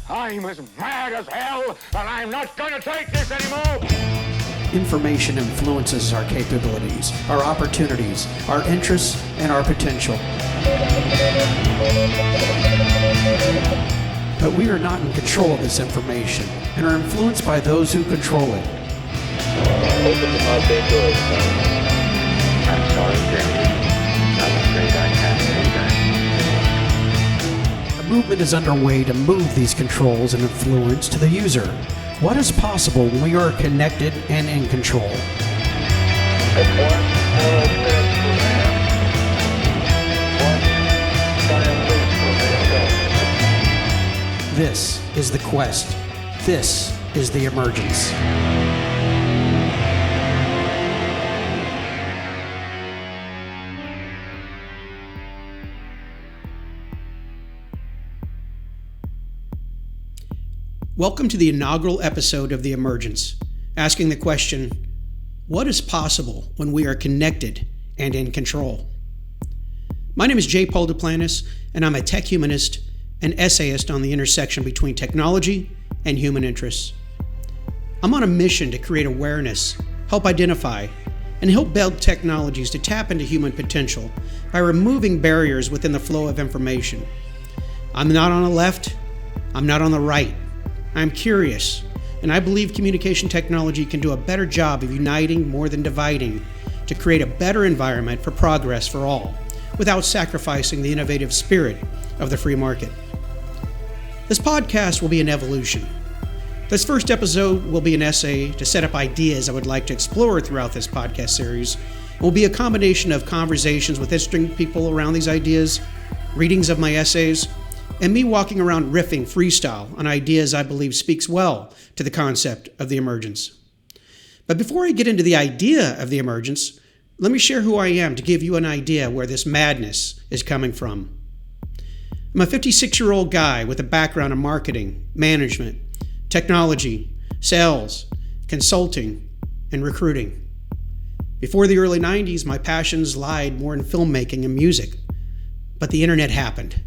I'm as mad as hell, and I'm not going to take this anymore! Information influences our capabilities, our opportunities, our interests, and our potential. But we are not in control of this information and are influenced by those who control it. Open the pod bay doors, I'm sorry, Jerry. I'm afraid I can't say that. A movement is underway to move these controls and influence to the user. What is possible when we are connected and in control? This is the quest. This is the emergence. Welcome to the inaugural episode of The Emergence, asking the question, what is possible when we are connected and in control? My name is J. Paul Duplantis, and I'm a tech humanist and essayist on the intersection between technology and human interests. I'm on a mission to create awareness, help identify, and help build technologies to tap into human potential by removing barriers within the flow of information. I'm not on the left, I'm not on the right. I'm curious, and I believe communication technology can do a better job of uniting more than dividing to create a better environment for progress for all, without sacrificing the innovative spirit of the free market. This podcast will be an evolution. This first episode will be an essay to set up ideas I would like to explore throughout this podcast series. It will be a combination of conversations with interesting people around these ideas, readings of my essays, and me walking around riffing freestyle on ideas I believe speaks well to the concept of the emergence. But before I get into the idea of the emergence, let me share who I am to give you an idea where this madness is coming from. I'm a 56-year-old guy with a background in marketing, management, technology, sales, consulting, and recruiting. Before the early 90s, my passions lied more in filmmaking and music, but the internet happened.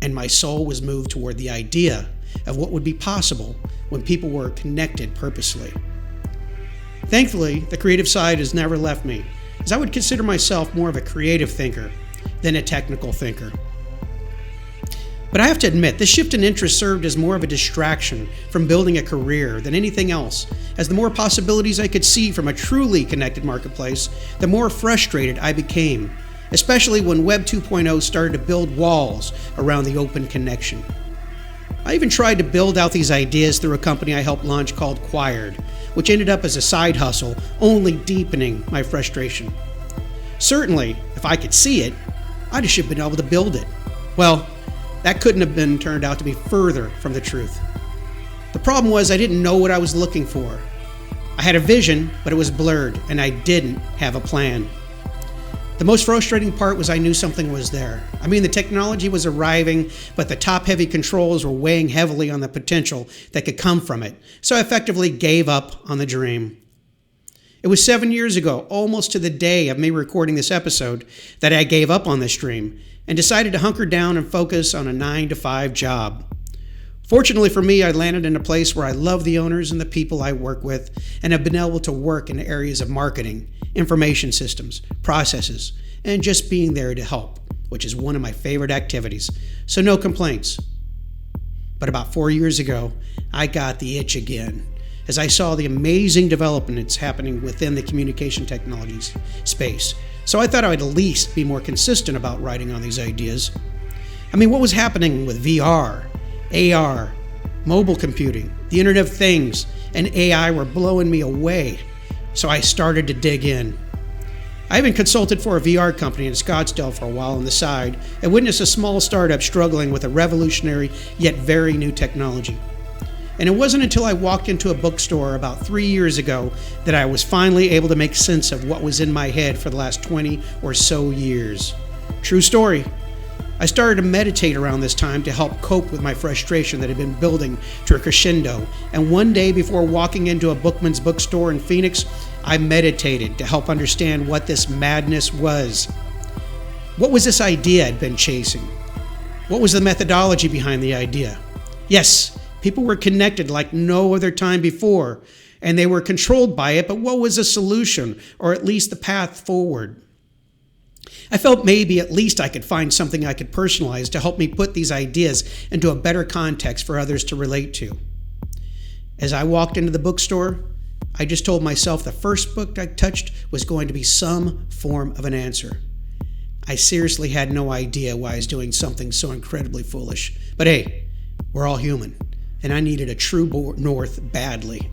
And my soul was moved toward the idea of what would be possible when people were connected purposely. Thankfully, the creative side has never left me, as I would consider myself more of a creative thinker than a technical thinker. But I have to admit, this shift in interest served as more of a distraction from building a career than anything else, as the more possibilities I could see from a truly connected marketplace, the more frustrated I became, especially when Web 2.0 started to build walls around the open connection. I even tried to build out these ideas through a company I helped launch called Quired, which ended up as a side hustle, only deepening my frustration. Certainly, if I could see it, I just should have been able to build it. Well, that couldn't have been turned out to be further from the truth. The problem was I didn't know what I was looking for. I had a vision, but it was blurred, and I didn't have a plan. The most frustrating part was I knew something was there. I mean, the technology was arriving, but the top-heavy controls were weighing heavily on the potential that could come from it, so I effectively gave up on the dream. It was 7 years ago, almost to the day of me recording this episode, that I gave up on this dream and decided to hunker down and focus on a 9-to-5 job. Fortunately for me, I landed in a place where I love the owners and the people I work with and have been able to work in areas of marketing, information systems, processes, and just being there to help, which is one of my favorite activities, so no complaints. But about 4 years ago, I got the itch again, as I saw the amazing developments happening within the communication technologies space. So I thought I would at least be more consistent about writing on these ideas. I mean, what was happening with VR, AR, mobile computing, the Internet of Things, and AI were blowing me away, so I started to dig in. I even consulted for a VR company in Scottsdale for a while on the side and witnessed a small startup struggling with a revolutionary yet very new technology. And it wasn't until I walked into a bookstore about 3 years ago that I was finally able to make sense of what was in my head for the last 20 or so years. True story. I started to meditate around this time to help cope with my frustration that had been building to a crescendo. And one day before walking into a Bookman's bookstore in Phoenix, I meditated to help understand what this madness was. What was this idea I'd been chasing? What was the methodology behind the idea? Yes, people were connected like no other time before, and they were controlled by it, but what was the solution, or at least the path forward? I felt maybe at least I could find something I could personalize to help me put these ideas into a better context for others to relate to. As I walked into the bookstore, I just told myself the first book I touched was going to be some form of an answer. I seriously had no idea why I was doing something so incredibly foolish. But hey, we're all human, and I needed a true north badly.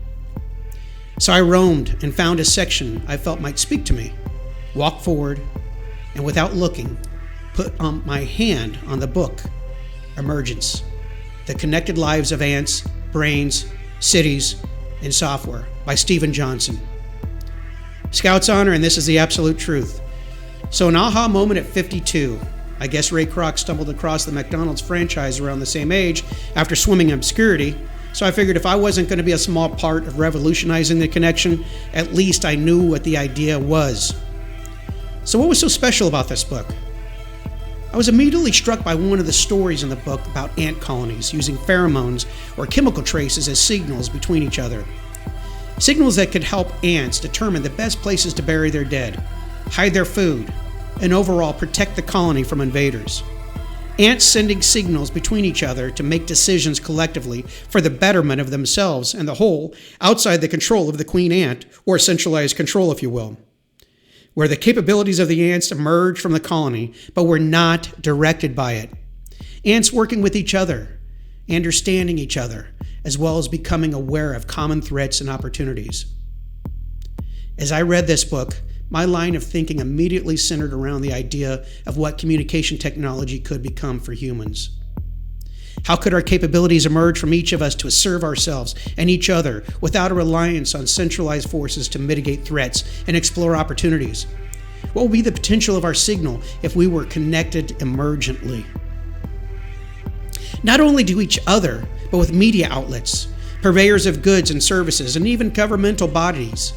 So I roamed and found a section I felt might speak to me, walked forward, and without looking, put my hand on the book, Emergence, The Connected Lives of Ants, Brains, Cities, and Software by Stephen Johnson. Scout's honor, and this is the absolute truth. So an aha moment at 52. I guess Ray Kroc stumbled across the McDonald's franchise around the same age after swimming in obscurity, so I figured if I wasn't going to be a small part of revolutionizing the connection, at least I knew what the idea was. So what was so special about this book? I was immediately struck by one of the stories in the book about ant colonies using pheromones or chemical traces as signals between each other. Signals that could help ants determine the best places to bury their dead, hide their food, and overall protect the colony from invaders. Ants sending signals between each other to make decisions collectively for the betterment of themselves and the whole outside the control of the queen ant, or centralized control if you will, where the capabilities of the ants emerged from the colony but were not directed by it. Ants working with each other, understanding each other, as well as becoming aware of common threats and opportunities. As I read this book, my line of thinking immediately centered around the idea of what communication technology could become for humans. How could our capabilities emerge from each of us to serve ourselves and each other without a reliance on centralized forces to mitigate threats and explore opportunities? What would be the potential of our signal if we were connected emergently? Not only to each other, but with media outlets, purveyors of goods and services, and even governmental bodies.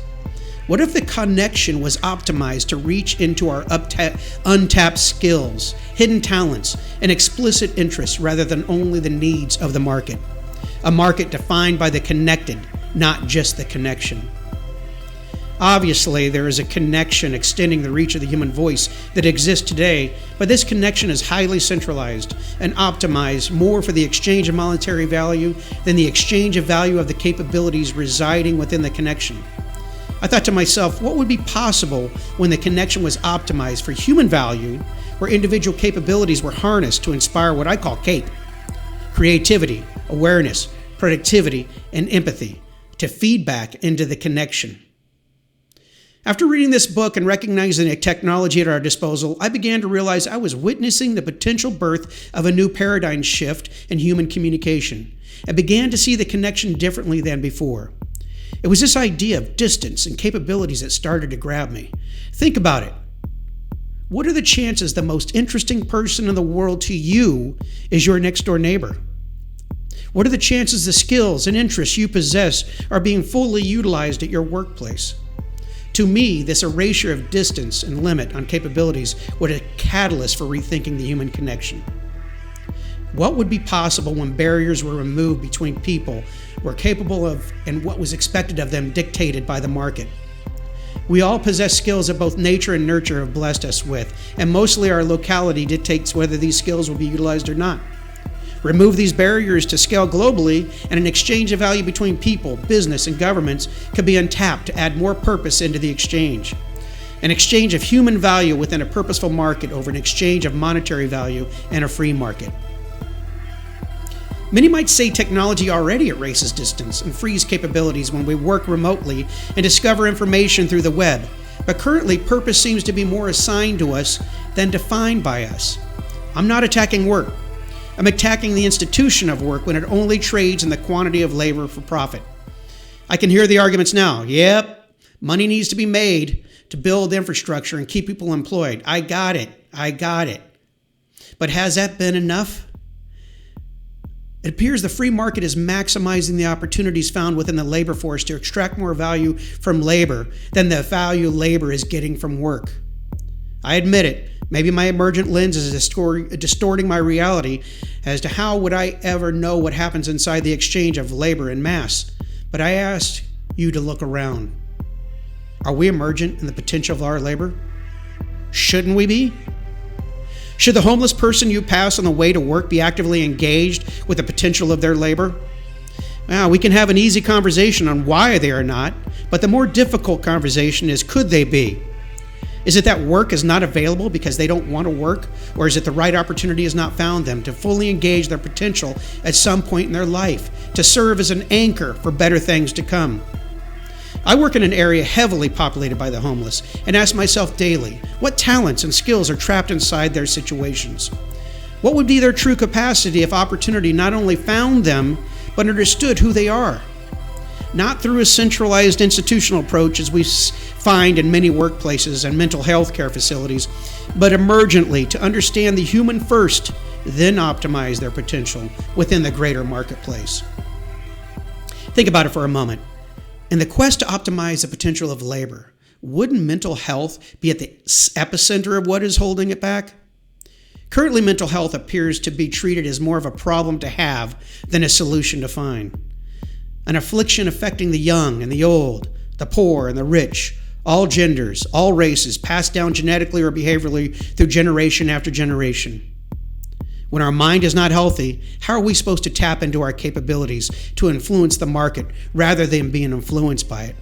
What if the connection was optimized to reach into our untapped skills, hidden talents, and explicit interests rather than only the needs of the market? A market defined by the connected, not just the connection. Obviously, there is a connection extending the reach of the human voice that exists today, but this connection is highly centralized and optimized more for the exchange of monetary value than the exchange of value of the capabilities residing within the connection. I thought to myself, what would be possible when the connection was optimized for human value, where individual capabilities were harnessed to inspire what I call CAPE: creativity, awareness, productivity, and empathy, to feed back into the connection. After reading this book and recognizing the technology at our disposal, I began to realize I was witnessing the potential birth of a new paradigm shift in human communication, and began to see the connection differently than before. It was this idea of distance and capabilities that started to grab me. Think about it. What are the chances the most interesting person in the world to you is your next door neighbor? What are the chances the skills and interests you possess are being fully utilized at your workplace? To me, this erasure of distance and limit on capabilities was a catalyst for rethinking the human connection. What would be possible when barriers were removed between people were capable of and what was expected of them dictated by the market? We all possess skills that both nature and nurture have blessed us with, and mostly our locality dictates whether these skills will be utilized or not. Remove these barriers to scale globally, and an exchange of value between people, business, and governments could be untapped to add more purpose into the exchange. An exchange of human value within a purposeful market over an exchange of monetary value in a free market. Many might say technology already erases distance and frees capabilities when we work remotely and discover information through the web, but currently purpose seems to be more assigned to us than defined by us. I'm not attacking work. I'm attacking the institution of work when it only trades in the quantity of labor for profit. I can hear the arguments now. Yep, money needs to be made to build infrastructure and keep people employed. I got it. But has that been enough? It appears the free market is maximizing the opportunities found within the labor force to extract more value from labor than the value labor is getting from work. I admit it. Maybe my emergent lens is distorting my reality as to how would I ever know what happens inside the exchange of labor en masse. But I ask you to look around. Are we emergent in the potential of our labor? Shouldn't we be? Should the homeless person you pass on the way to work be actively engaged with the potential of their labor? Well, we can have an easy conversation on why they are not, but the more difficult conversation is, could they be? Is it that work is not available because they don't want to work, or is it the right opportunity has not found them to fully engage their potential at some point in their life, to serve as an anchor for better things to come? I work in an area heavily populated by the homeless and ask myself daily, what talents and skills are trapped inside their situations? What would be their true capacity if opportunity not only found them, but understood who they are? Not through a centralized institutional approach as we find in many workplaces and mental health care facilities, but emergently to understand the human first, then optimize their potential within the greater marketplace. Think about it for a moment. In the quest to optimize the potential of labor, wouldn't mental health be at the epicenter of what is holding it back? Currently, mental health appears to be treated as more of a problem to have than a solution to find. An affliction affecting the young and the old, the poor and the rich, all genders, all races, passed down genetically or behaviorally through generation after generation. When our mind is not healthy, how are we supposed to tap into our capabilities to influence the market rather than being influenced by it?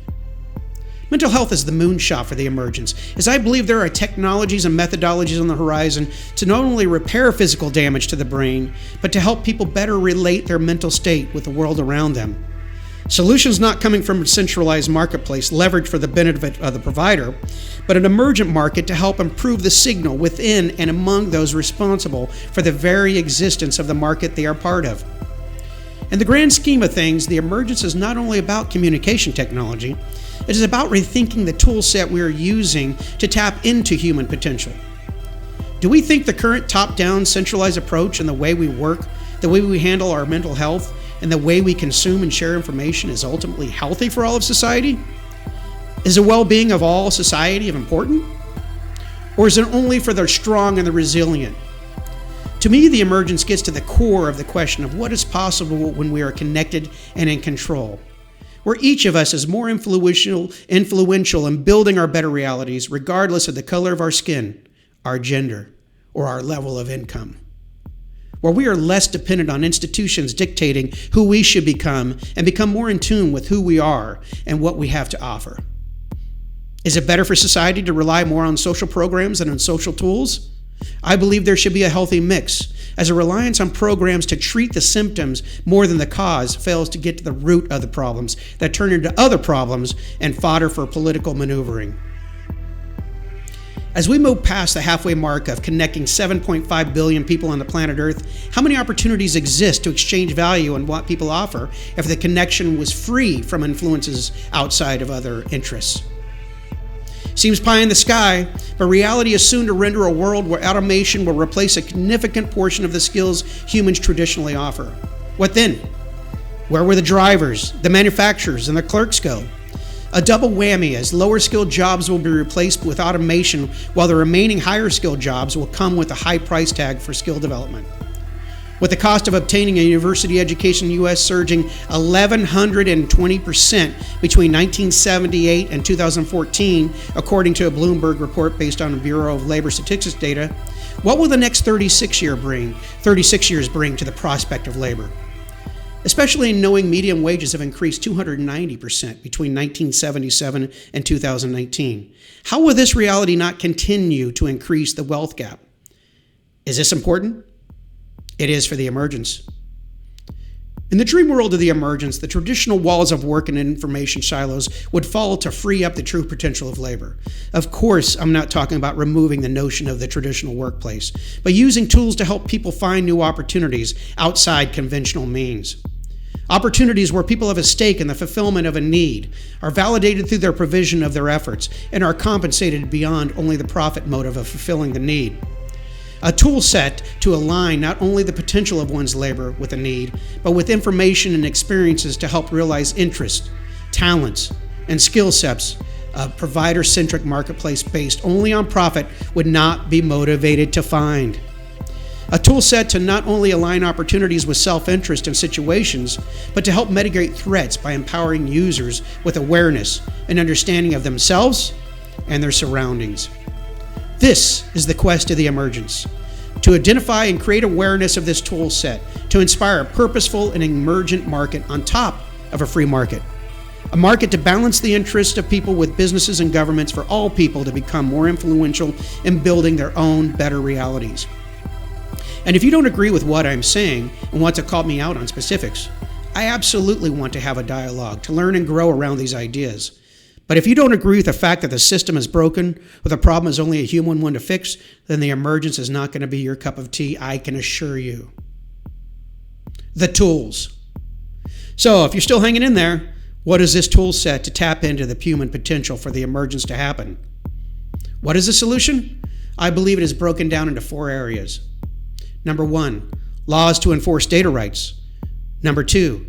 Mental health is the moonshot for the emergence, as I believe there are technologies and methodologies on the horizon to not only repair physical damage to the brain, but to help people better relate their mental state with the world around them. Solutions not coming from a centralized marketplace leveraged for the benefit of the provider, but an emergent market to help improve the signal within and among those responsible for the very existence of the market they are part of. In the grand scheme of things, the emergence is not only about communication technology, it is about rethinking the tool set we are using to tap into human potential. Do we think the current top-down centralized approach and the way we work, the way we handle our mental health, and the way we consume and share information is ultimately healthy for all of society? Is the well-being of all society important? Or is it only for the strong and the resilient? To me, the emergence gets to the core of the question of what is possible when we are connected and in control, where each of us is more influential in building our better realities, regardless of the color of our skin, our gender, or our level of income. Where we are less dependent on institutions dictating who we should become and become more in tune with who we are and what we have to offer. Is it better for society to rely more on social programs than on social tools? I believe there should be a healthy mix, as a reliance on programs to treat the symptoms more than the cause fails to get to the root of the problems that turn into other problems and fodder for political maneuvering. As we move past the halfway mark of connecting 7.5 billion people on the planet Earth, how many opportunities exist to exchange value and what people offer if the connection was free from influences outside of other interests? Seems pie in the sky, but reality is soon to render a world where automation will replace a significant portion of the skills humans traditionally offer. What then? Where will the drivers, the manufacturers, and the clerks go? A double whammy, as lower skilled jobs will be replaced with automation, while the remaining higher skilled jobs will come with a high price tag for skill development. With the cost of obtaining a university education in the U.S. surging 1,120% between 1978 and 2014, according to a Bloomberg report based on the Bureau of Labor Statistics data, what will the next 36 years bring to the prospect of labor? Especially in knowing median wages have increased 290% between 1977 and 2019. How will this reality not continue to increase the wealth gap? Is this important? It is for the emergence. In the dream world of the emergence, the traditional walls of work and information silos would fall to free up the true potential of labor. Of course, I'm not talking about removing the notion of the traditional workplace, but using tools to help people find new opportunities outside conventional means. Opportunities where people have a stake in the fulfillment of a need, are validated through their provision of their efforts, and are compensated beyond only the profit motive of fulfilling the need. A tool set to align not only the potential of one's labor with a need, but with information and experiences to help realize interests, talents, and skill sets a provider-centric marketplace based only on profit would not be motivated to find. A tool set to not only align opportunities with self-interest in situations, but to help mitigate threats by empowering users with awareness and understanding of themselves and their surroundings. This is the quest of the Emergence, to identify and create awareness of this tool set, to inspire a purposeful and emergent market on top of a free market. A market to balance the interests of people with businesses and governments for all people to become more influential in building their own better realities. And if you don't agree with what I'm saying and want to call me out on specifics, I absolutely want to have a dialogue to learn and grow around these ideas. But if you don't agree with the fact that the system is broken or the problem is only a human one to fix, then the Emergence is not going to be your cup of tea, I can assure you. The tools. So if you're still hanging in there, what is this tool set to tap into the human potential for the Emergence to happen? What is the solution? I believe it is broken down into 4 areas. Number 1, laws to enforce data rights. Number 2,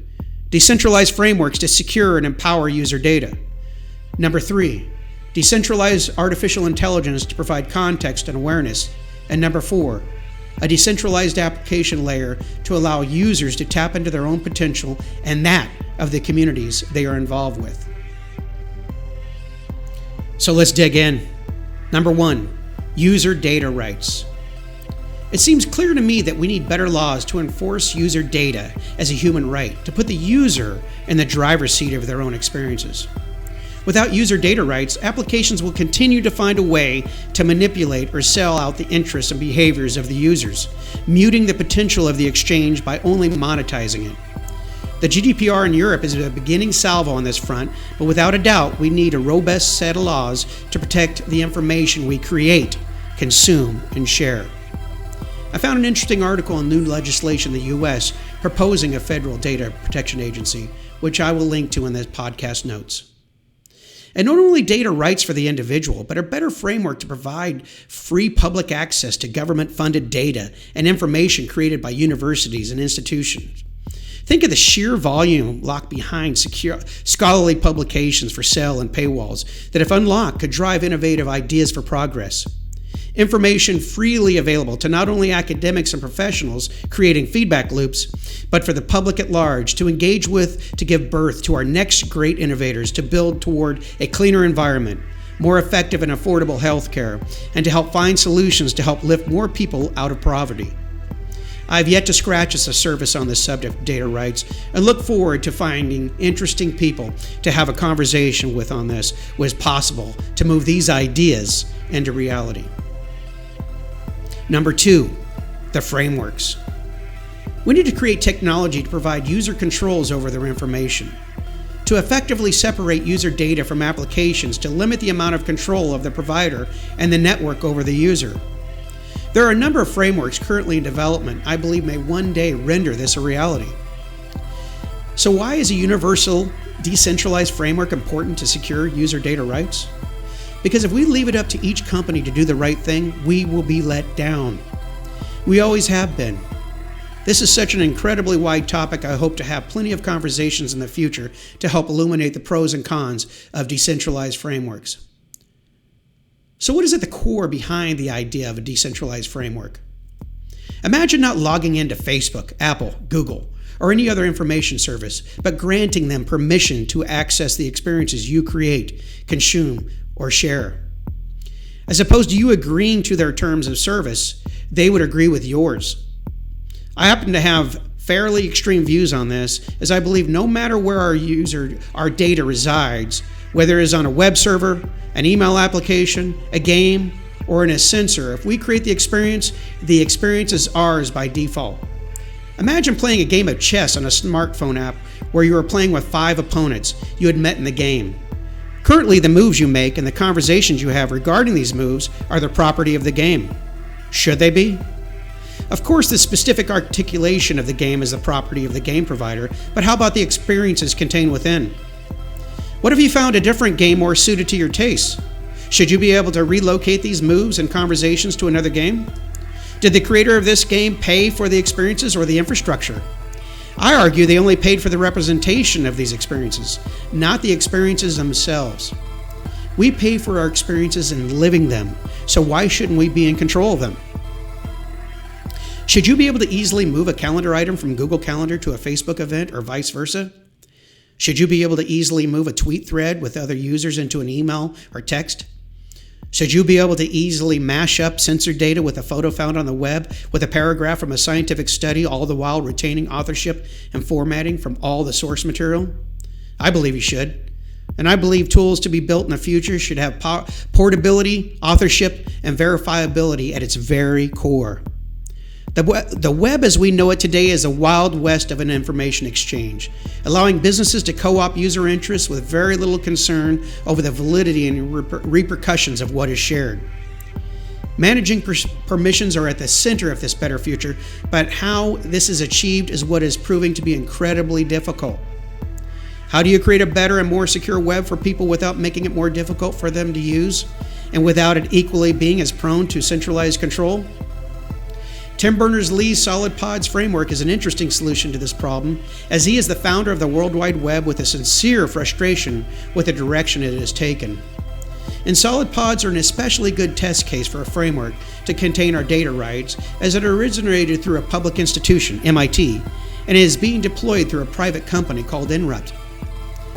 decentralized frameworks to secure and empower user data. Number 3, decentralized artificial intelligence to provide context and awareness. And number 4, a decentralized application layer to allow users to tap into their own potential and that of the communities they are involved with. So let's dig in. Number 1, user data rights. It seems clear to me that we need better laws to enforce user data as a human right, to put the user in the driver's seat of their own experiences. Without user data rights, applications will continue to find a way to manipulate or sell out the interests and behaviors of the users, muting the potential of the exchange by only monetizing it. The GDPR in Europe is a beginning salvo on this front, but without a doubt, we need a robust set of laws to protect the information we create, consume, and share. I found an interesting article in new legislation in the U.S. proposing a federal data protection agency, which I will link to in the podcast notes. And not only data rights for the individual, but a better framework to provide free public access to government-funded data and information created by universities and institutions. Think of the sheer volume locked behind secure scholarly publications for sale and paywalls that, if unlocked, could drive innovative ideas for progress. Information freely available to not only academics and professionals creating feedback loops, but for the public at large to engage with, to give birth to our next great innovators, to build toward a cleaner environment, more effective and affordable healthcare, and to help find solutions to help lift more people out of poverty. I've yet to scratch the surface on this subject of data rights and look forward to finding interesting people to have a conversation with on this, was possible to move these ideas into reality. Number 2, the frameworks. We need to create technology to provide user controls over their information, to effectively separate user data from applications to limit the amount of control of the provider and the network over the user. There are a number of frameworks currently in development I believe may one day render this a reality. So why is a universal, decentralized framework important to secure user data rights? Because if we leave it up to each company to do the right thing, we will be let down. We always have been. This is such an incredibly wide topic. I hope to have plenty of conversations in the future to help illuminate the pros and cons of decentralized frameworks. So what is at the core behind the idea of a decentralized framework? Imagine not logging into Facebook, Apple, Google, or any other information service, but granting them permission to access the experiences you create, consume, or share. As opposed to you agreeing to their terms of service, they would agree with yours. I happen to have fairly extreme views on this, as I believe no matter where our data resides, whether it is on a web server, an email application, a game, or in a sensor, if we create the experience is ours by default. Imagine playing a game of chess on a smartphone app where you are playing with 5 opponents you had met in the game. Currently, the moves you make and the conversations you have regarding these moves are the property of the game. Should they be? Of course, the specific articulation of the game is the property of the game provider, but how about the experiences contained within? What if you found a different game more suited to your tastes? Should you be able to relocate these moves and conversations to another game? Did the creator of this game pay for the experiences or the infrastructure? I argue they only paid for the representation of these experiences, not the experiences themselves. We pay for our experiences in living them, so why shouldn't we be in control of them? Should you be able to easily move a calendar item from Google Calendar to a Facebook event or vice versa? Should you be able to easily move a tweet thread with other users into an email or text? Should you be able to easily mash up censored data with a photo found on the web with a paragraph from a scientific study, all the while retaining authorship and formatting from all the source material? I believe you should. And I believe tools to be built in the future should have portability, authorship, and verifiability at its very core. The web as we know it today is a wild west of an information exchange, allowing businesses to co-opt user interests with very little concern over the validity and repercussions of what is shared. Managing permissions are at the center of this better future, but how this is achieved is what is proving to be incredibly difficult. How do you create a better and more secure web for people without making it more difficult for them to use, and without it equally being as prone to centralized control? Tim Berners-Lee's Solid Pods framework is an interesting solution to this problem, as he is the founder of the World Wide Web with a sincere frustration with the direction it has taken. And Solid Pods are an especially good test case for a framework to contain our data rights, as it originated through a public institution, MIT, and is being deployed through a private company called Inrupt.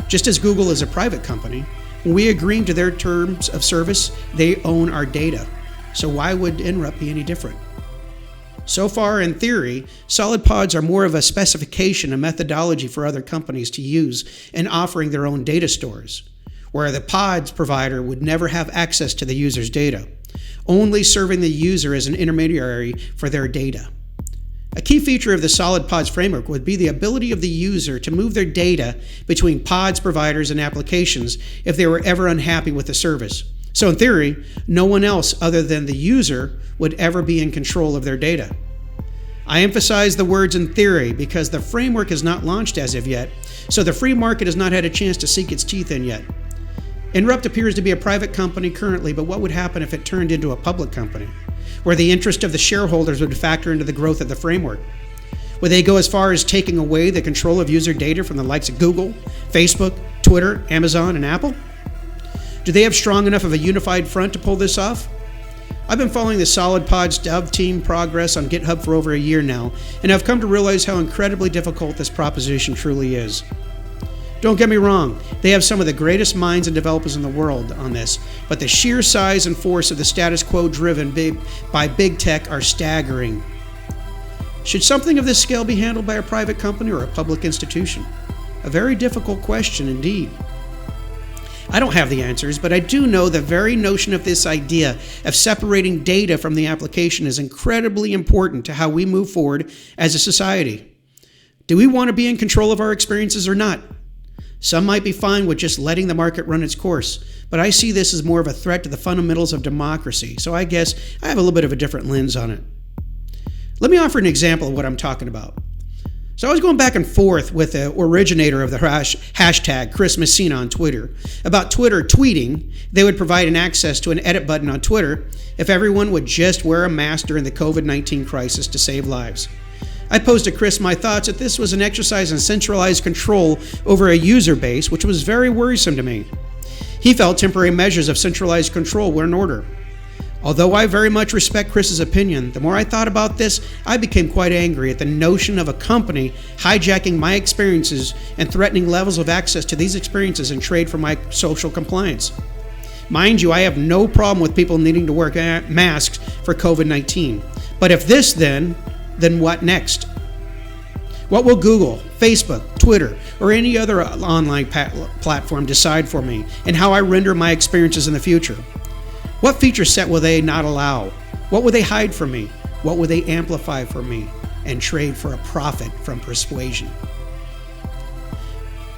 Just as Google is a private company, when we agree to their terms of service, they own our data. So why would Inrupt be any different? So far, in theory, Solid Pods are more of a specification and methodology for other companies to use in offering their own data stores, where the pods provider would never have access to the user's data, only serving the user as an intermediary for their data. A key feature of the Solid Pods framework would be the ability of the user to move their data between pods providers and applications if they were ever unhappy with the service. So in theory, no one else other than the user would ever be in control of their data. I emphasize the words in theory because the framework is not launched as of yet, so the free market has not had a chance to sink its teeth in yet. Inrupt appears to be a private company currently, but what would happen if it turned into a public company, where the interest of the shareholders would factor into the growth of the framework? Would they go as far as taking away the control of user data from the likes of Google, Facebook, Twitter, Amazon, and Apple? Do they have strong enough of a unified front to pull this off? I've been following the Solid Pods dev team progress on GitHub for over a year now, and I've come to realize how incredibly difficult this proposition truly is. Don't get me wrong, they have some of the greatest minds and developers in the world on this, but the sheer size and force of the status quo driven by big tech are staggering. Should something of this scale be handled by a private company or a public institution? A very difficult question indeed. I don't have the answers, but I do know the very notion of this idea of separating data from the application is incredibly important to how we move forward as a society. Do we want to be in control of our experiences or not? Some might be fine with just letting the market run its course, but I see this as more of a threat to the fundamentals of democracy, so I guess I have a little bit of a different lens on it. Let me offer an example of what I'm talking about. So I was going back and forth with the originator of the hashtag, Chris Messina on Twitter, about Twitter tweeting they would provide an access to an edit button on Twitter if everyone would just wear a mask during the COVID-19 crisis to save lives. I posed to Chris my thoughts that this was an exercise in centralized control over a user base, which was very worrisome to me. He felt temporary measures of centralized control were in order. Although I very much respect Chris's opinion, the more I thought about this, I became quite angry at the notion of a company hijacking my experiences and threatening levels of access to these experiences in trade for my social compliance. Mind you, I have no problem with people needing to wear masks for COVID-19. But if this then what next? What will Google, Facebook, Twitter, or any other online platform decide for me and how I render my experiences in the future? What feature set will they not allow? What will they hide from me? What will they amplify for me and trade for a profit from persuasion?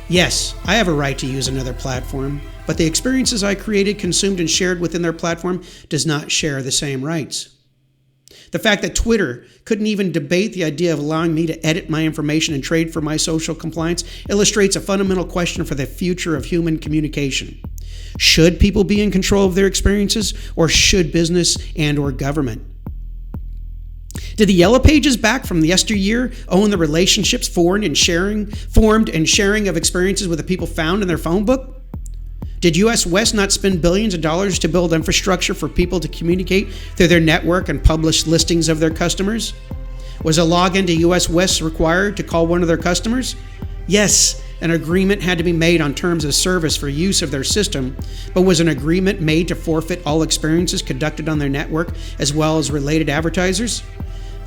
Yes, I have a right to use another platform, but the experiences I created, consumed, and shared within their platform does not share the same rights. The fact that Twitter couldn't even debate the idea of allowing me to edit my information and trade for my social compliance illustrates a fundamental question for the future of human communication. Should people be in control of their experiences, or should business and or government? Did the Yellow Pages back from yesteryear own the relationships formed and sharing of experiences with the people found in their phone book? Did US West not spend billions of dollars to build infrastructure for people to communicate through their network and publish listings of their customers? Was a login to US West required to call one of their customers? Yes, an agreement had to be made on terms of service for use of their system, but was an agreement made to forfeit all experiences conducted on their network as well as related advertisers?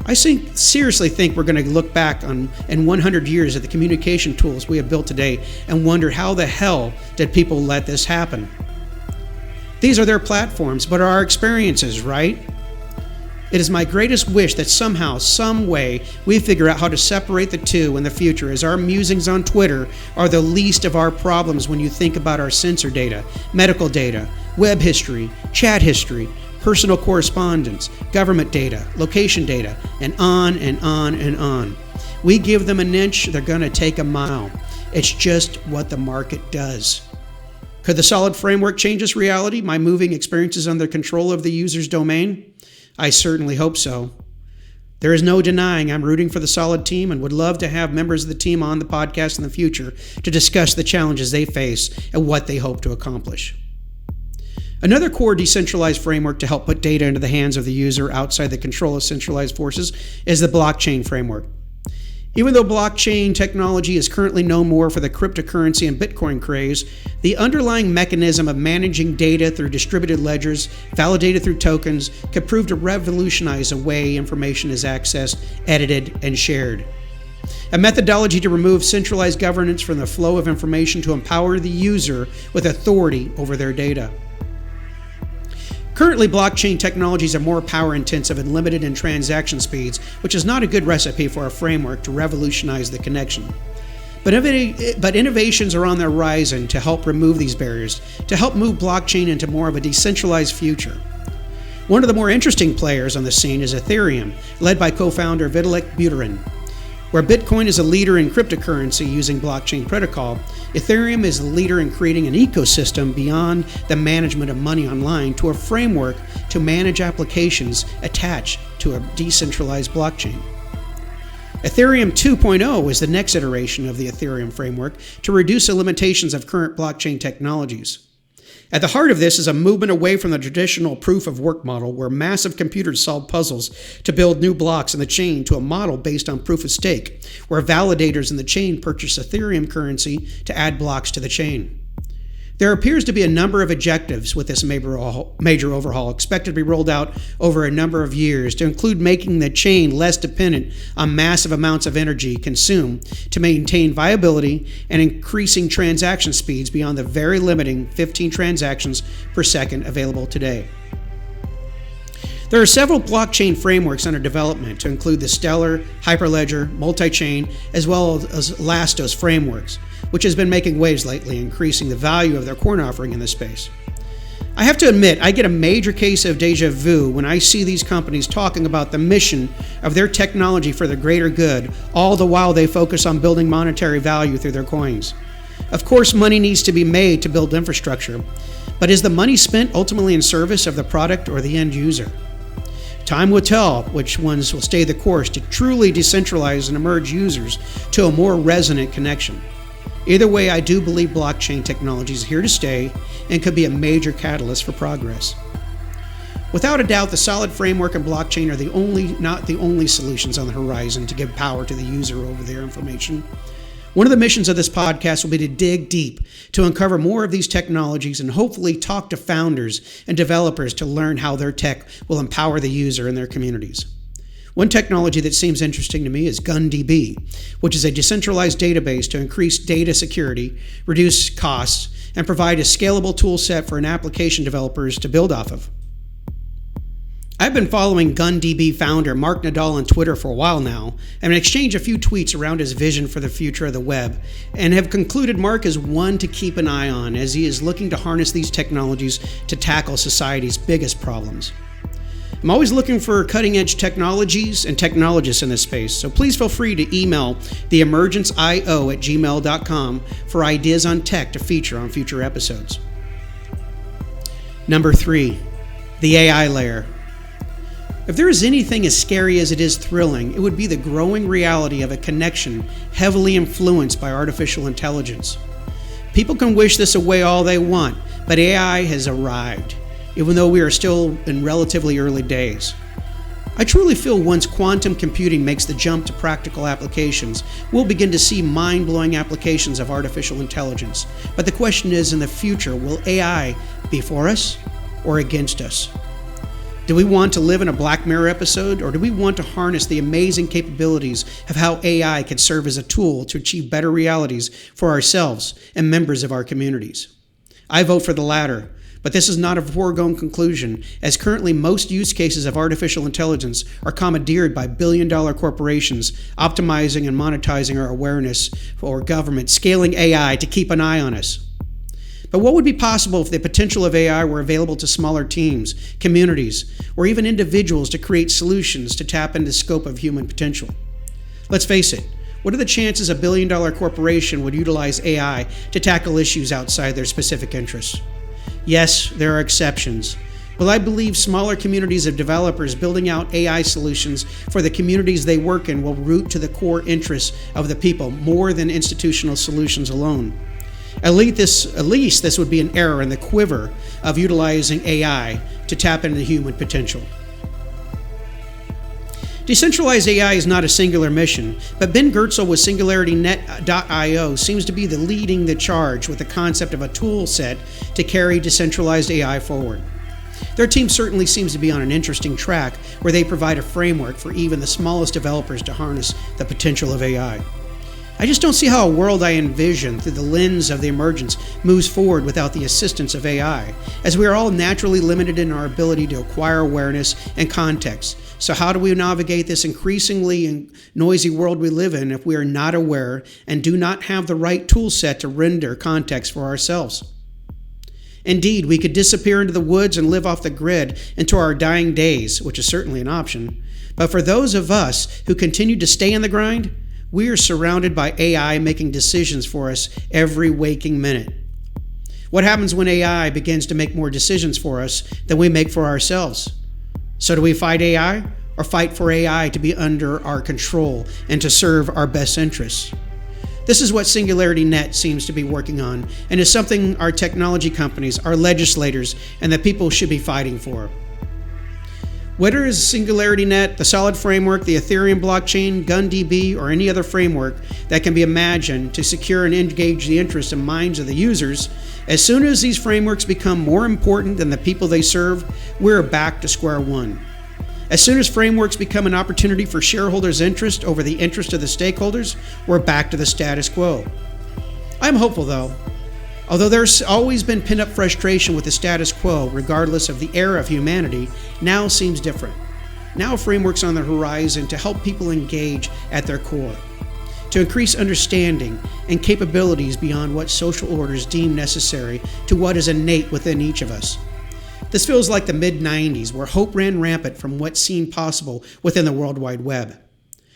I seriously think we're going to look back in 100 years at the communication tools we have built today and wonder how the hell did people let this happen? These are their platforms, but are our experiences, right? It is my greatest wish that somehow, some way, we figure out how to separate the two in the future, as our musings on Twitter are the least of our problems when you think about our sensor data, medical data, web history, chat history, personal correspondence, government data, location data, and on and on and on. We give them an inch, they're going to take a mile. It's just what the market does. Could the solid framework change this reality by moving experiences under control of the user's domain? I certainly hope so. There is no denying I'm rooting for the solid team and would love to have members of the team on the podcast in the future to discuss the challenges they face and what they hope to accomplish. Another core decentralized framework to help put data into the hands of the user outside the control of centralized forces is the blockchain framework. Even though blockchain technology is currently known more for the cryptocurrency and Bitcoin craze, the underlying mechanism of managing data through distributed ledgers, validated through tokens, could prove to revolutionize the way information is accessed, edited, and shared. A methodology to remove centralized governance from the flow of information to empower the user with authority over their data. Currently, blockchain technologies are more power-intensive and limited in transaction speeds, which is not a good recipe for a framework to revolutionize the connection. But innovations are on the horizon to help remove these barriers, to help move blockchain into more of a decentralized future. One of the more interesting players on the scene is Ethereum, led by co-founder Vitalik Buterin. Where Bitcoin is a leader in cryptocurrency using blockchain protocol, Ethereum is a leader in creating an ecosystem beyond the management of money online to a framework to manage applications attached to a decentralized blockchain. Ethereum 2.0 is the next iteration of the Ethereum framework to reduce the limitations of current blockchain technologies. At the heart of this is a movement away from the traditional proof of work model where massive computers solve puzzles to build new blocks in the chain to a model based on proof of stake, where validators in the chain purchase Ethereum currency to add blocks to the chain. There appears to be a number of objectives with this major overhaul expected to be rolled out over a number of years to include making the chain less dependent on massive amounts of energy consumed to maintain viability and increasing transaction speeds beyond the very limiting 15 transactions per second available today. There are several blockchain frameworks under development to include the Stellar, Hyperledger, Multichain, as well as Lastos frameworks, which has been making waves lately, increasing the value of their coin offering in this space. I have to admit, I get a major case of deja vu when I see these companies talking about the mission of their technology for the greater good, all the while they focus on building monetary value through their coins. Of course, money needs to be made to build infrastructure, but is the money spent ultimately in service of the product or the end user? Time will tell which ones will stay the course to truly decentralize and emerge users to a more resonant connection. Either way, I do believe blockchain technology is here to stay and could be a major catalyst for progress. Without a doubt, the solid framework and blockchain are not the only solutions on the horizon to give power to the user over their information. One of the missions of this podcast will be to dig deep, to uncover more of these technologies and hopefully talk to founders and developers to learn how their tech will empower the user in their communities. One technology that seems interesting to me is GunDB, which is a decentralized database to increase data security, reduce costs, and provide a scalable tool set for an application developers to build off of. I've been following GunDB founder Mark Nadal on Twitter for a while now, and exchanged a few tweets around his vision for the future of the web, and have concluded Mark is one to keep an eye on as he is looking to harness these technologies to tackle society's biggest problems. I'm always looking for cutting-edge technologies and technologists in this space, so please feel free to email theemergenceio@gmail.com for ideas on tech to feature on future episodes. Number 3, the AI layer. If there is anything as scary as it is thrilling, it would be the growing reality of a connection heavily influenced by artificial intelligence. People can wish this away all they want, but AI has arrived, even though we are still in relatively early days. I truly feel once quantum computing makes the jump to practical applications, we'll begin to see mind-blowing applications of artificial intelligence. But the question is, in the future, will AI be for us or against us? Do we want to live in a Black Mirror episode, or do we want to harness the amazing capabilities of how AI can serve as a tool to achieve better realities for ourselves and members of our communities? I vote for the latter, but this is not a foregone conclusion, as currently most use cases of artificial intelligence are commandeered by billion-dollar corporations optimizing and monetizing our awareness, or government scaling AI to keep an eye on us. But what would be possible if the potential of AI were available to smaller teams, communities, or even individuals to create solutions to tap into the scope of human potential? Let's face it, what are the chances a billion-dollar corporation would utilize AI to tackle issues outside their specific interests? Yes, there are exceptions, but I believe smaller communities of developers building out AI solutions for the communities they work in will root to the core interests of the people more than institutional solutions alone. At least this would be an arrow in the quiver of utilizing AI to tap into human potential. Decentralized AI is not a singular mission, but Ben Goertzel with SingularityNet.io seems to be leading the charge with the concept of a tool set to carry decentralized AI forward. Their team certainly seems to be on an interesting track where they provide a framework for even the smallest developers to harness the potential of AI. I just don't see how a world I envision through the lens of the Emergence moves forward without the assistance of AI, as we are all naturally limited in our ability to acquire awareness and context. So how do we navigate this increasingly noisy world we live in if we are not aware and do not have the right tool set to render context for ourselves? Indeed, we could disappear into the woods and live off the grid into our dying days, which is certainly an option. But for those of us who continue to stay in the grind, we are surrounded by AI making decisions for us every waking minute. What happens when AI begins to make more decisions for us than we make for ourselves? So do we fight AI, or fight for AI to be under our control and to serve our best interests? This is what SingularityNet seems to be working on, and is something our technology companies, our legislators, and the people should be fighting for. Whether it is SingularityNet, the Solid Framework, the Ethereum blockchain, GunDB, or any other framework that can be imagined to secure and engage the interests and minds of the users, as soon as these frameworks become more important than the people they serve, we're back to square one. As soon as frameworks become an opportunity for shareholders' interest over the interest of the stakeholders, we're back to the status quo. I'm hopeful, though. Although there's always been pent-up frustration with the status quo, regardless of the era of humanity, now seems different. Now frameworks on the horizon to help people engage at their core, to increase understanding and capabilities beyond what social orders deem necessary to what is innate within each of us. This feels like the mid-90s, where hope ran rampant from what seemed possible within the World Wide Web.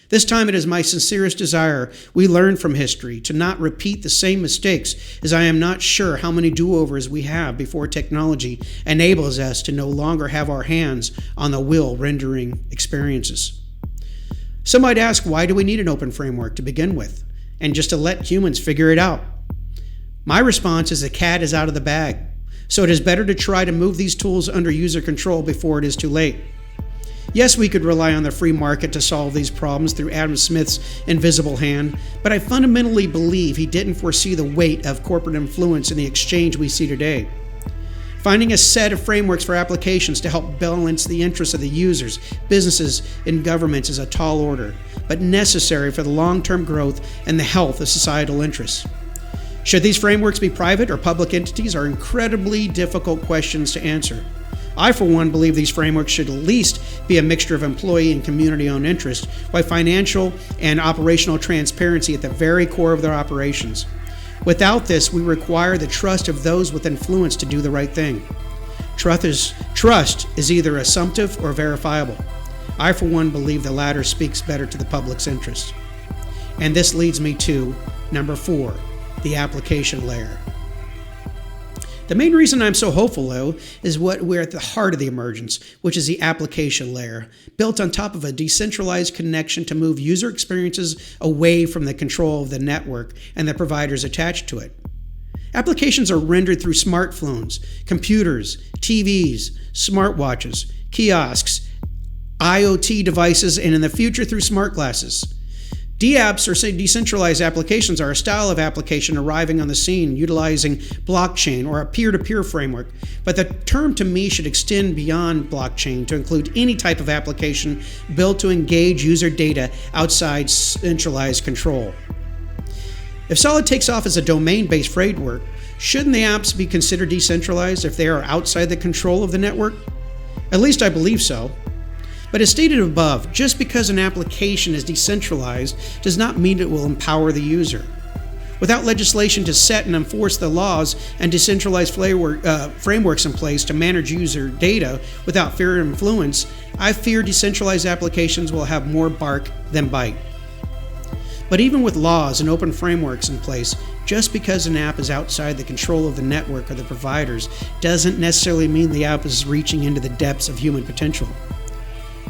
This time it is my sincerest desire we learn from history to not repeat the same mistakes, as I am not sure how many do-overs we have before technology enables us to no longer have our hands on the wheel rendering experiences. Some might ask, why do we need an open framework to begin with, and just to let humans figure it out? My response is the cat is out of the bag, so it is better to try to move these tools under user control before it is too late. Yes, we could rely on the free market to solve these problems through Adam Smith's invisible hand, but I fundamentally believe he didn't foresee the weight of corporate influence in the exchange we see today. Finding a set of frameworks for applications to help balance the interests of the users, businesses, and governments is a tall order, but necessary for the long-term growth and the health of societal interests. Should these frameworks be private or public entities are incredibly difficult questions to answer. I, for one, believe these frameworks should at least be a mixture of employee and community-owned interests, while financial and operational transparency at the very core of their operations. Without this, we require the trust of those with influence to do the right thing. Trust is either assumptive or verifiable. I, for one, believe the latter speaks better to the public's interest. And this leads me to number 4, the application layer. The main reason I'm so hopeful, though, is what we're at the heart of the emergence, which is the application layer, built on top of a decentralized connection to move user experiences away from the control of the network and the providers attached to it. Applications are rendered through smartphones, computers, TVs, smartwatches, kiosks, IoT devices, and in the future through smart glasses. DApps, or say decentralized applications, are a style of application arriving on the scene utilizing blockchain or a peer-to-peer framework, but the term to me should extend beyond blockchain to include any type of application built to engage user data outside centralized control. If Solid takes off as a domain-based framework, shouldn't the apps be considered decentralized if they are outside the control of the network? At least I believe so. But as stated above, just because an application is decentralized does not mean it will empower the user. Without legislation to set and enforce the laws and decentralized frameworks in place to manage user data without fear of influence, I fear decentralized applications will have more bark than bite. But even with laws and open frameworks in place, just because an app is outside the control of the network or the providers doesn't necessarily mean the app is reaching into the depths of human potential.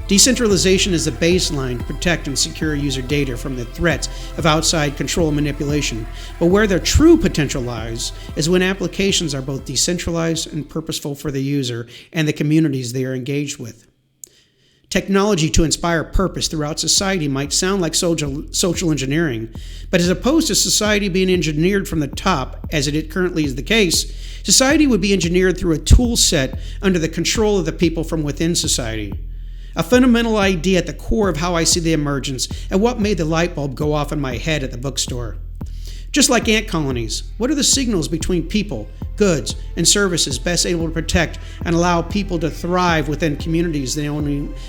Decentralization is the baseline to protect and secure user data from the threats of outside control and manipulation. But where their true potential lies is when applications are both decentralized and purposeful for the user and the communities they are engaged with. Technology to inspire purpose throughout society might sound like social engineering, but as opposed to society being engineered from the top, as it currently is the case, society would be engineered through a tool set under the control of the people from within society. A fundamental idea at the core of how I see the emergence and what made the light bulb go off in my head at the bookstore. Just like ant colonies, what are the signals between people, goods, and services best able to protect and allow people to thrive within communities they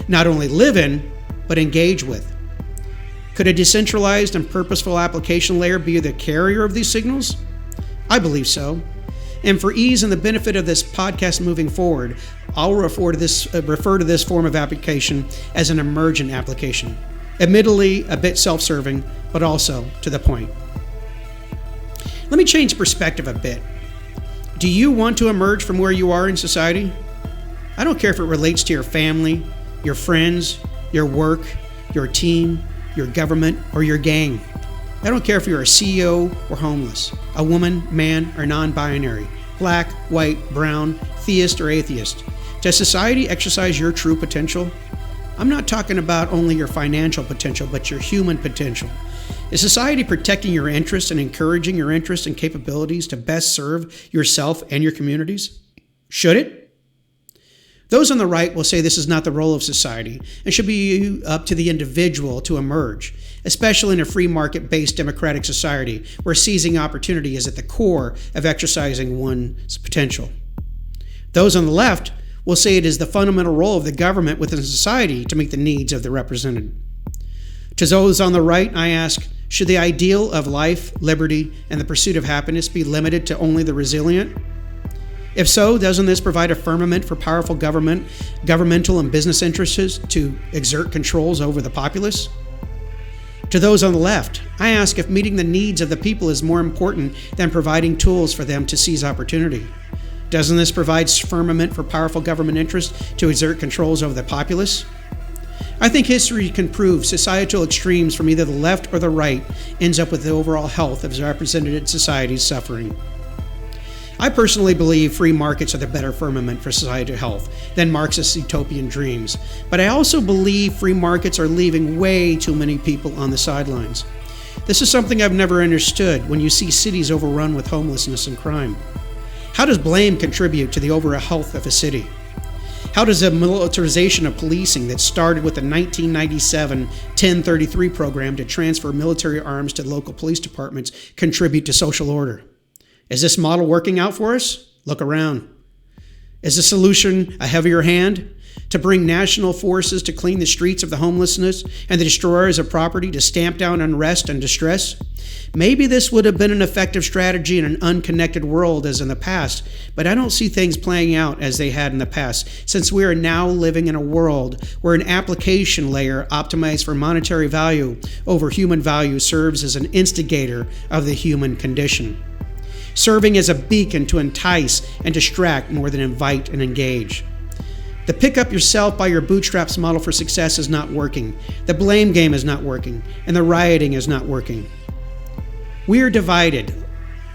not only live in, but engage with? Could a decentralized and purposeful application layer be the carrier of these signals? I believe so. And for ease and the benefit of this podcast moving forward, I'll refer to this form of application as an emergent application. Admittedly, a bit self-serving, but also to the point. Let me change perspective a bit. Do you want to emerge from where you are in society? I don't care if it relates to your family, your friends, your work, your team, your government, or your gang. I don't care if you're a CEO or homeless, a woman, man, or non-binary, black, white, brown, theist, or atheist. Does society exercise your true potential? I'm not talking about only your financial potential, but your human potential. Is society protecting your interests and encouraging your interests and capabilities to best serve yourself and your communities? Should it? Those on the right will say this is not the role of society and should be up to the individual to emerge, especially in a free market-based democratic society where seizing opportunity is at the core of exercising one's potential. Those on the left will say it is the fundamental role of the government within society to meet the needs of the represented. To those on the right, I ask, should the ideal of life, liberty, and the pursuit of happiness be limited to only the resilient? If so, doesn't this provide a firmament for powerful governmental and business interests to exert controls over the populace? To those on the left, I ask if meeting the needs of the people is more important than providing tools for them to seize opportunity. Doesn't this provide firmament for powerful government interests to exert controls over the populace? I think history can prove societal extremes from either the left or the right ends up with the overall health of represented societies suffering. I personally believe free markets are the better firmament for societal health than Marxist utopian dreams, but I also believe free markets are leaving way too many people on the sidelines. This is something I've never understood when you see cities overrun with homelessness and crime. How does blame contribute to the overall health of a city? How does a militarization of policing that started with the 1997 1033 program to transfer military arms to local police departments contribute to social order? Is this model working out for us? Look around. Is the solution a heavier hand? To bring national forces to clean the streets of the homelessness and the destroyers of property to stamp down unrest and distress? Maybe this would have been an effective strategy in an unconnected world as in the past, but I don't see things playing out as they had in the past, since we are now living in a world where an application layer optimized for monetary value over human value serves as an instigator of the human condition, serving as a beacon to entice and distract more than invite and engage. The pick up yourself by your bootstraps model for success is not working. The blame game is not working, and the rioting is not working. We are divided.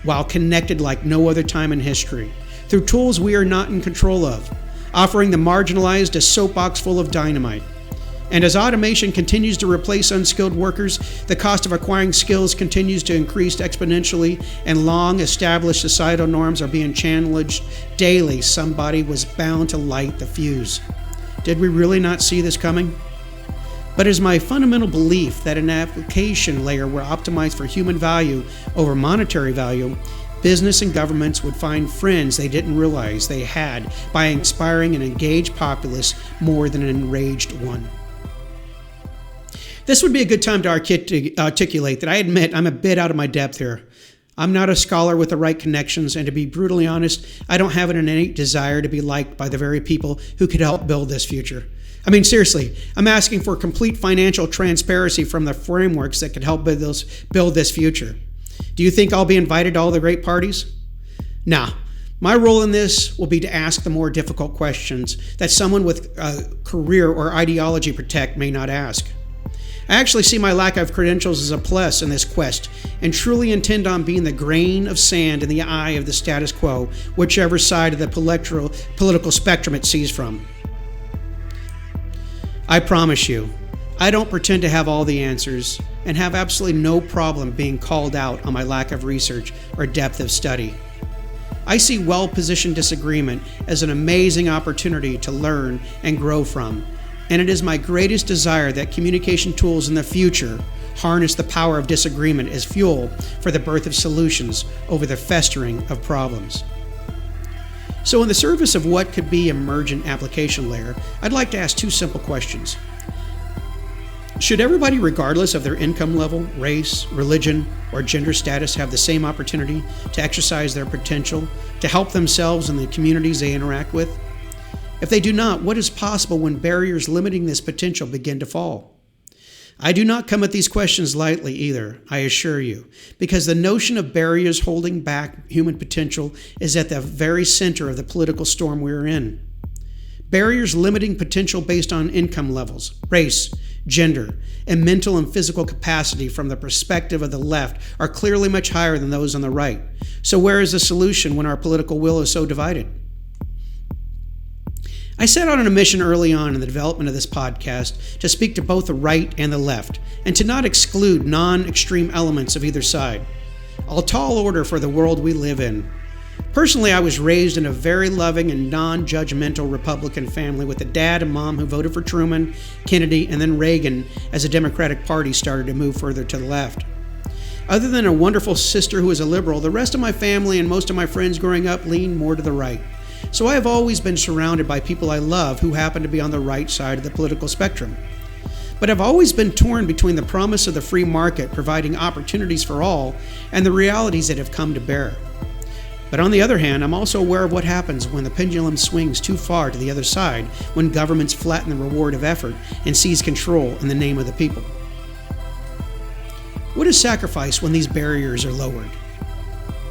while connected like no other time in history, through tools we are not in control of, offering the marginalized a soapbox full of dynamite. And as automation continues to replace unskilled workers, the cost of acquiring skills continues to increase exponentially, and long-established societal norms are being challenged daily. Somebody was bound to light the fuse. Did we really not see this coming? But it is my fundamental belief that an application layer were optimized for human value over monetary value, business and governments would find friends they didn't realize they had by inspiring an engaged populace more than an enraged one. This would be a good time to articulate that I admit I'm a bit out of my depth here. I'm not a scholar with the right connections, and to be brutally honest, I don't have an innate desire to be liked by the very people who could help build this future. I mean, seriously, I'm asking for complete financial transparency from the frameworks that could help build this future. Do you think I'll be invited to all the great parties? Nah. My role in this will be to ask the more difficult questions that someone with a career or ideology protect may not ask. I actually see my lack of credentials as a plus in this quest, and truly intend on being the grain of sand in the eye of the status quo, whichever side of the political spectrum it sees from. I promise you, I don't pretend to have all the answers, and have absolutely no problem being called out on my lack of research or depth of study. I see well-positioned disagreement as an amazing opportunity to learn and grow from, and it is my greatest desire that communication tools in the future harness the power of disagreement as fuel for the birth of solutions over the festering of problems. So in the service of what could be emergent application layer, I'd like to ask two simple questions. Should everybody, regardless of their income level, race, religion, or gender status, have the same opportunity to exercise their potential to help themselves and the communities they interact with? If they do not, what is possible when barriers limiting this potential begin to fall? I do not come at these questions lightly either, I assure you, because the notion of barriers holding back human potential is at the very center of the political storm we are in. Barriers limiting potential based on income levels, race, gender, and mental and physical capacity from the perspective of the left are clearly much higher than those on the right. So where is the solution when our political will is so divided? I set out on a mission early on in the development of this podcast to speak to both the right and the left, and to not exclude non-extreme elements of either side. A tall order for the world we live in. Personally, I was raised in a very loving and non-judgmental Republican family with a dad and mom who voted for Truman, Kennedy, and then Reagan as the Democratic Party started to move further to the left. Other than a wonderful sister who was a liberal, the rest of my family and most of my friends growing up leaned more to the right. So I have always been surrounded by people I love who happen to be on the right side of the political spectrum. But I've always been torn between the promise of the free market providing opportunities for all and the realities that have come to bear. But on the other hand, I'm also aware of what happens when the pendulum swings too far to the other side, when governments flatten the reward of effort and seize control in the name of the people. What is sacrificed when these barriers are lowered?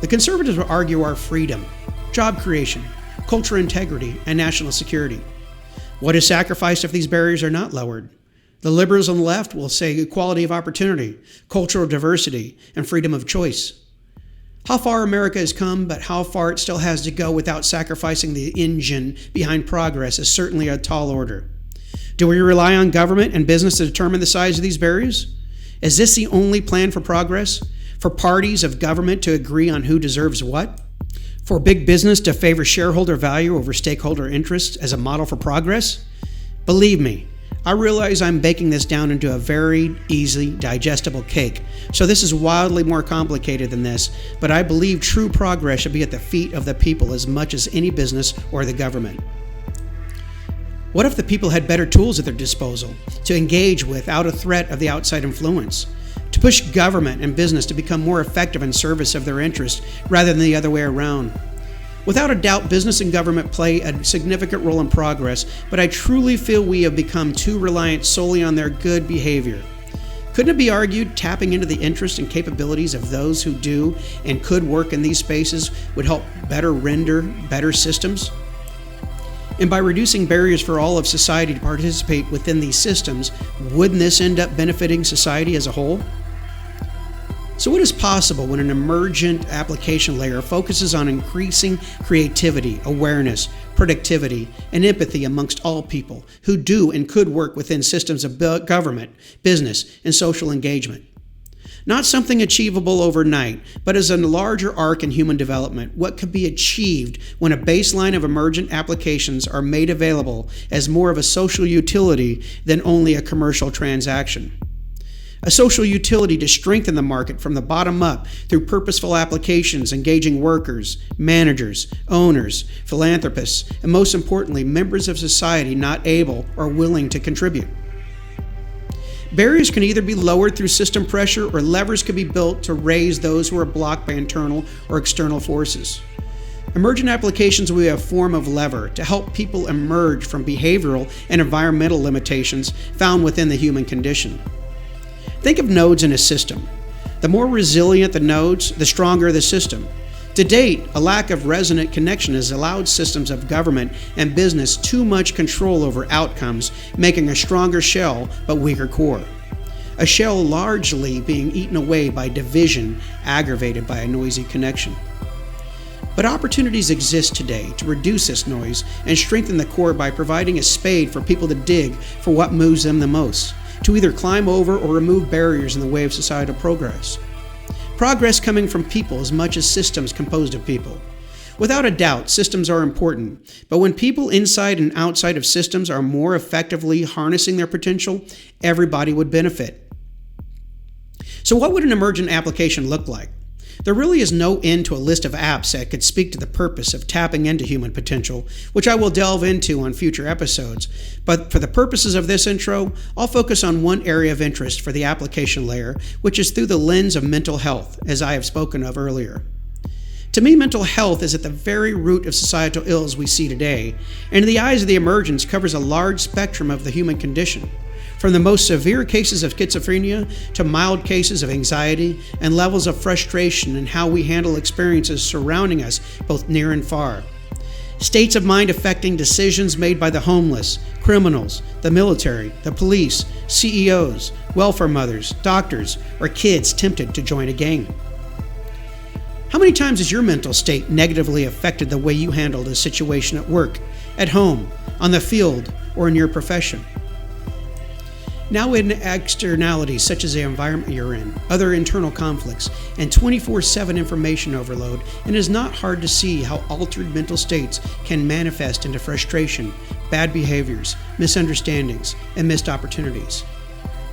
The conservatives will argue our freedom, job creation, cultural integrity, and national security. What is sacrificed if these barriers are not lowered? The liberals on the left will say equality of opportunity, cultural diversity, and freedom of choice. How far America has come, but how far it still has to go without sacrificing the engine behind progress is certainly a tall order. Do we rely on government and business to determine the size of these barriers? Is this the only plan for progress? For parties of government to agree on who deserves what? For big business to favor shareholder value over stakeholder interests as a model for progress? Believe me, I realize I'm baking this down into a very easily digestible cake, so this is wildly more complicated than this, but I believe true progress should be at the feet of the people as much as any business or the government. What if the people had better tools at their disposal to engage without a threat of the outside influence? To push government and business to become more effective in service of their interests rather than the other way around. Without a doubt, business and government play a significant role in progress, but I truly feel we have become too reliant solely on their good behavior. Couldn't it be argued tapping into the interests and capabilities of those who do and could work in these spaces would help render better systems? And by reducing barriers for all of society to participate within these systems, wouldn't this end up benefiting society as a whole? So So what is possible when an emergent application layer focuses on increasing creativity, awareness, productivity, and empathy amongst all people who do and could work within systems of government, business, and social engagement? Not something achievable overnight, but as a larger arc in human development, what could be achieved when a baseline of emergent applications are made available as more of a social utility than only a commercial transaction. A social utility to strengthen the market from the bottom up through purposeful applications engaging workers, managers, owners, philanthropists, and most importantly, members of society not able or willing to contribute. Barriers can either be lowered through system pressure or levers can be built to raise those who are blocked by internal or external forces. Emergent applications will be a form of lever to help people emerge from behavioral and environmental limitations found within the human condition. Think of nodes in a system. The more resilient the nodes, the stronger the system. To date, a lack of resonant connection has allowed systems of government and business too much control over outcomes, making a stronger shell but weaker core. A shell largely being eaten away by division, aggravated by a noisy connection. But opportunities exist today to reduce this noise and strengthen the core by providing a spade for people to dig for what moves them the most, to either climb over or remove barriers in the way of societal progress. Progress coming from people as much as systems composed of people. Without a doubt, systems are important, but when people inside and outside of systems are more effectively harnessing their potential, everybody would benefit. So what would an emergent application look like? There really is no end to a list of apps that could speak to the purpose of tapping into human potential, which I will delve into on future episodes. But for the purposes of this intro, I'll focus on one area of interest for the application layer, which is through the lens of mental health, as I have spoken of earlier. To me, mental health is at the very root of societal ills we see today, and in the eyes of the Emergence covers a large spectrum of the human condition. From the most severe cases of schizophrenia to mild cases of anxiety and levels of frustration in how we handle experiences surrounding us both near and far. States of mind affecting decisions made by the homeless, criminals, the military, the police, CEOs, welfare mothers, doctors, or kids tempted to join a gang. How many times has your mental state negatively affected the way you handled a situation at work, at home, on the field, or in your profession? Now in externalities such as the environment you're in, other internal conflicts, and 24/7 information overload, it is not hard to see how altered mental states can manifest into frustration, bad behaviors, misunderstandings, and missed opportunities.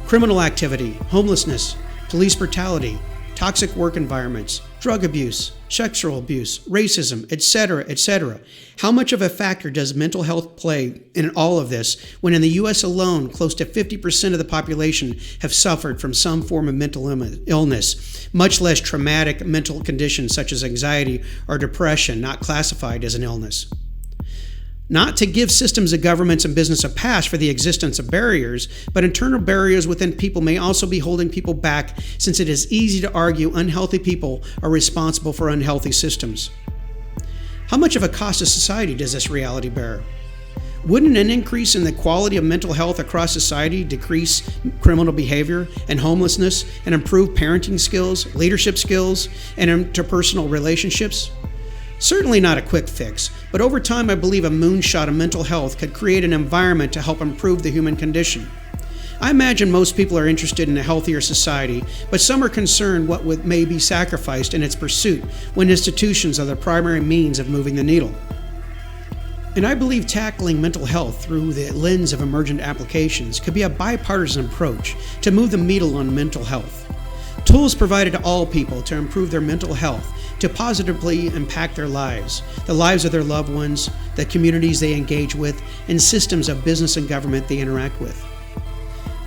Criminal activity, homelessness, police brutality, toxic work environments, drug abuse, sexual abuse, racism, etc., etc. How much of a factor does mental health play in all of this when in the U.S. alone, close to 50% of the population have suffered from some form of mental illness, much less traumatic mental conditions such as anxiety or depression, not classified as an illness? Not to give systems of governments and business a pass for the existence of barriers, but internal barriers within people may also be holding people back, since it is easy to argue unhealthy people are responsible for unhealthy systems. How much of a cost to society does this reality bear? Wouldn't an increase in the quality of mental health across society decrease criminal behavior and homelessness and improve parenting skills, leadership skills, and interpersonal relationships? Certainly not a quick fix, but over time I believe a moonshot of mental health could create an environment to help improve the human condition. I imagine most people are interested in a healthier society, but some are concerned what may be sacrificed in its pursuit when institutions are the primary means of moving the needle. And I believe tackling mental health through the lens of emergent applications could be a bipartisan approach to move the needle on mental health. Tools provided to all people to improve their mental health, to positively impact their lives, the lives of their loved ones, the communities they engage with, and systems of business and government they interact with.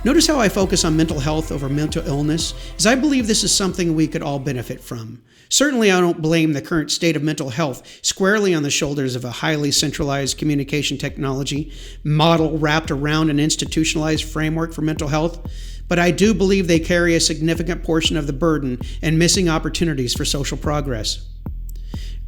Notice how I focus on mental health over mental illness, as I believe this is something we could all benefit from. Certainly I don't blame the current state of mental health squarely on the shoulders of a highly centralized communication technology model wrapped around an institutionalized framework for mental health, but I do believe they carry a significant portion of the burden and missing opportunities for social progress.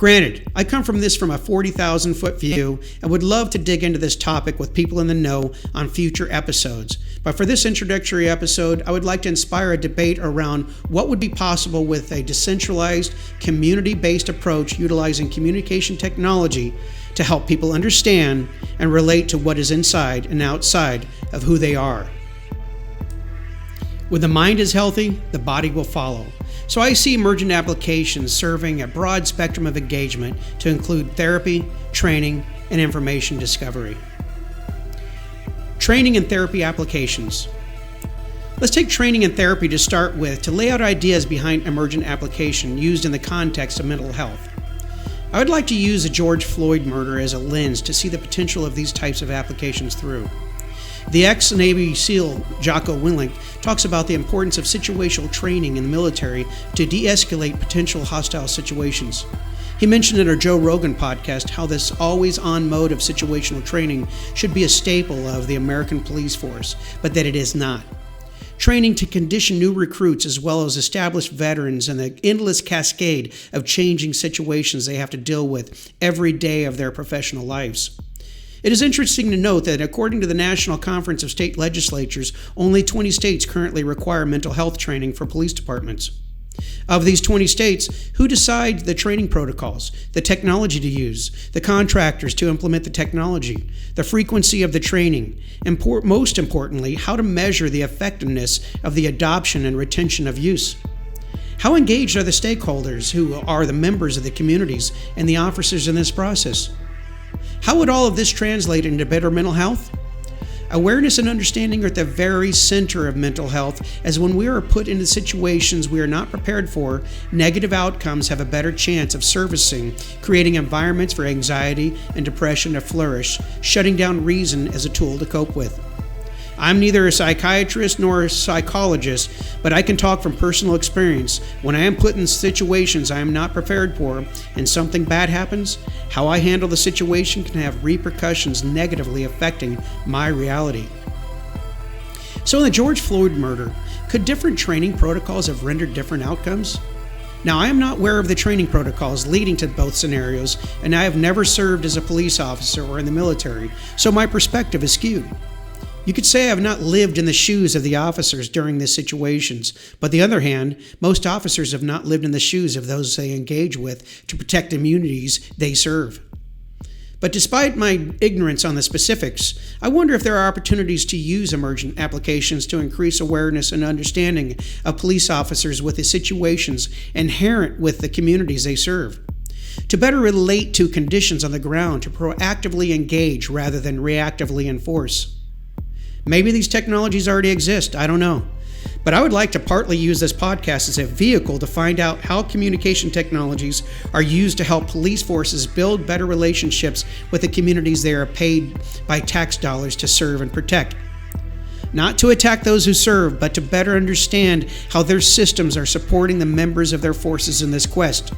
Granted, I come from a 40,000 foot view and would love to dig into this topic with people in the know on future episodes. But for this introductory episode, I would like to inspire a debate around what would be possible with a decentralized, community-based approach utilizing communication technology to help people understand and relate to what is inside and outside of who they are. When the mind is healthy, the body will follow. So I see emergent applications serving a broad spectrum of engagement to include therapy, training, and information discovery. Training and therapy applications. Let's take training and therapy to start with to lay out ideas behind emergent application used in the context of mental health. I would like to use the George Floyd murder as a lens to see the potential of these types of applications through. The ex-Navy SEAL Jocko Willink talks about the importance of situational training in the military to de-escalate potential hostile situations. He mentioned in our Joe Rogan podcast how this always-on mode of situational training should be a staple of the American police force, but that it is not. Training to condition new recruits as well as established veterans and the endless cascade of changing situations they have to deal with every day of their professional lives. It is interesting to note that according to the National Conference of State Legislatures, only 20 states currently require mental health training for police departments. Of these 20 states, who decide the training protocols, the technology to use, the contractors to implement the technology, the frequency of the training, and most importantly, how to measure the effectiveness of the adoption and retention of use? How engaged are the stakeholders who are the members of the communities and the officers in this process? How would all of this translate into better mental health? Awareness and understanding are at the very center of mental health, as when we are put into situations we are not prepared for, negative outcomes have a better chance of surfacing, creating environments for anxiety and depression to flourish, shutting down reason as a tool to cope with. I'm neither a psychiatrist nor a psychologist, but I can talk from personal experience. When I am put in situations I am not prepared for and something bad happens, how I handle the situation can have repercussions negatively affecting my reality. So in the George Floyd murder, could different training protocols have rendered different outcomes? Now, I am not aware of the training protocols leading to both scenarios, and I have never served as a police officer or in the military, so my perspective is skewed. You could say I have not lived in the shoes of the officers during these situations, but on the other hand, most officers have not lived in the shoes of those they engage with to protect the communities they serve. But despite my ignorance on the specifics, I wonder if there are opportunities to use emergent applications to increase awareness and understanding of police officers with the situations inherent with the communities they serve. To better relate to conditions on the ground, to proactively engage rather than reactively enforce. Maybe these technologies already exist, I don't know. But I would like to partly use this podcast as a vehicle to find out how communication technologies are used to help police forces build better relationships with the communities they are paid by tax dollars to serve and protect. Not to attack those who serve, but to better understand how their systems are supporting the members of their forces in this quest.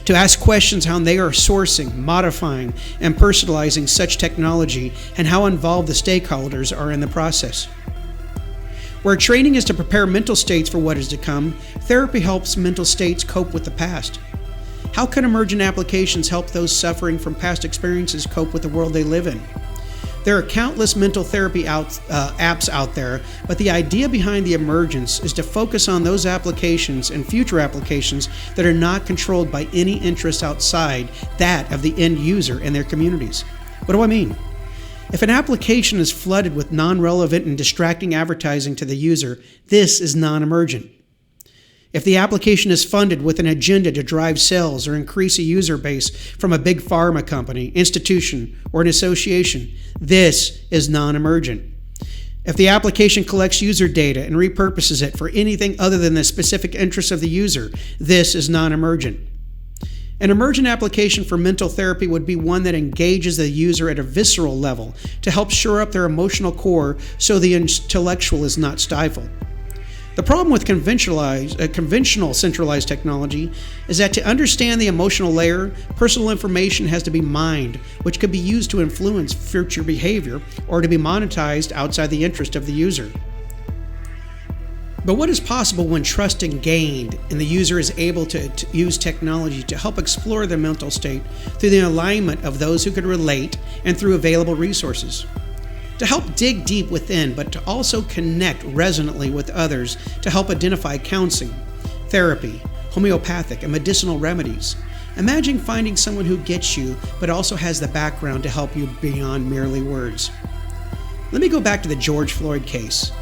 To ask questions how they are sourcing, modifying, and personalizing such technology, and how involved the stakeholders are in the process. Where training is to prepare mental states for what is to come, therapy helps mental states cope with the past. How can emergent applications help those suffering from past experiences cope with the world they live in? There are countless mental therapy apps out there, but the idea behind the Emergence is to focus on those applications and future applications that are not controlled by any interest outside that of the end user and their communities. What do I mean? If an application is flooded with non-relevant and distracting advertising to the user, this is non-emergent. If the application is funded with an agenda to drive sales or increase a user base from a big pharma company, institution, or an association, this is non-emergent. If the application collects user data and repurposes it for anything other than the specific interests of the user, this is non-emergent. An emergent application for mental therapy would be one that engages the user at a visceral level to help shore up their emotional core so the intellectual is not stifled. The problem with conventional centralized technology is that to understand the emotional layer, personal information has to be mined, which could be used to influence future behavior or to be monetized outside the interest of the user. But what is possible when trust is gained and the user is able to use technology to help explore their mental state through the alignment of those who could relate and through available resources? To help dig deep within, but to also connect resonantly with others to help identify counseling, therapy, homeopathic, and medicinal remedies. Imagine finding someone who gets you, but also has the background to help you beyond merely words. Let me go back to the George Floyd case.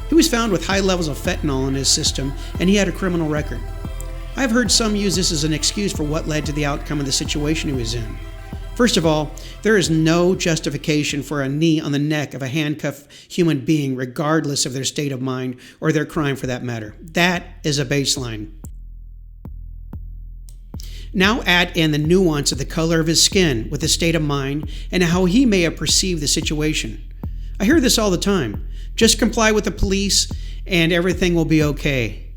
He was found with high levels of fentanyl in his system, and he had a criminal record. I've heard some use this as an excuse for what led to the outcome of the situation he was in. First of all, there is no justification for a knee on the neck of a handcuffed human being, regardless of their state of mind or their crime for that matter. That is a baseline. Now add in the nuance of the color of his skin with his state of mind and how he may have perceived the situation. I hear this all the time. Just comply with the police and everything will be okay.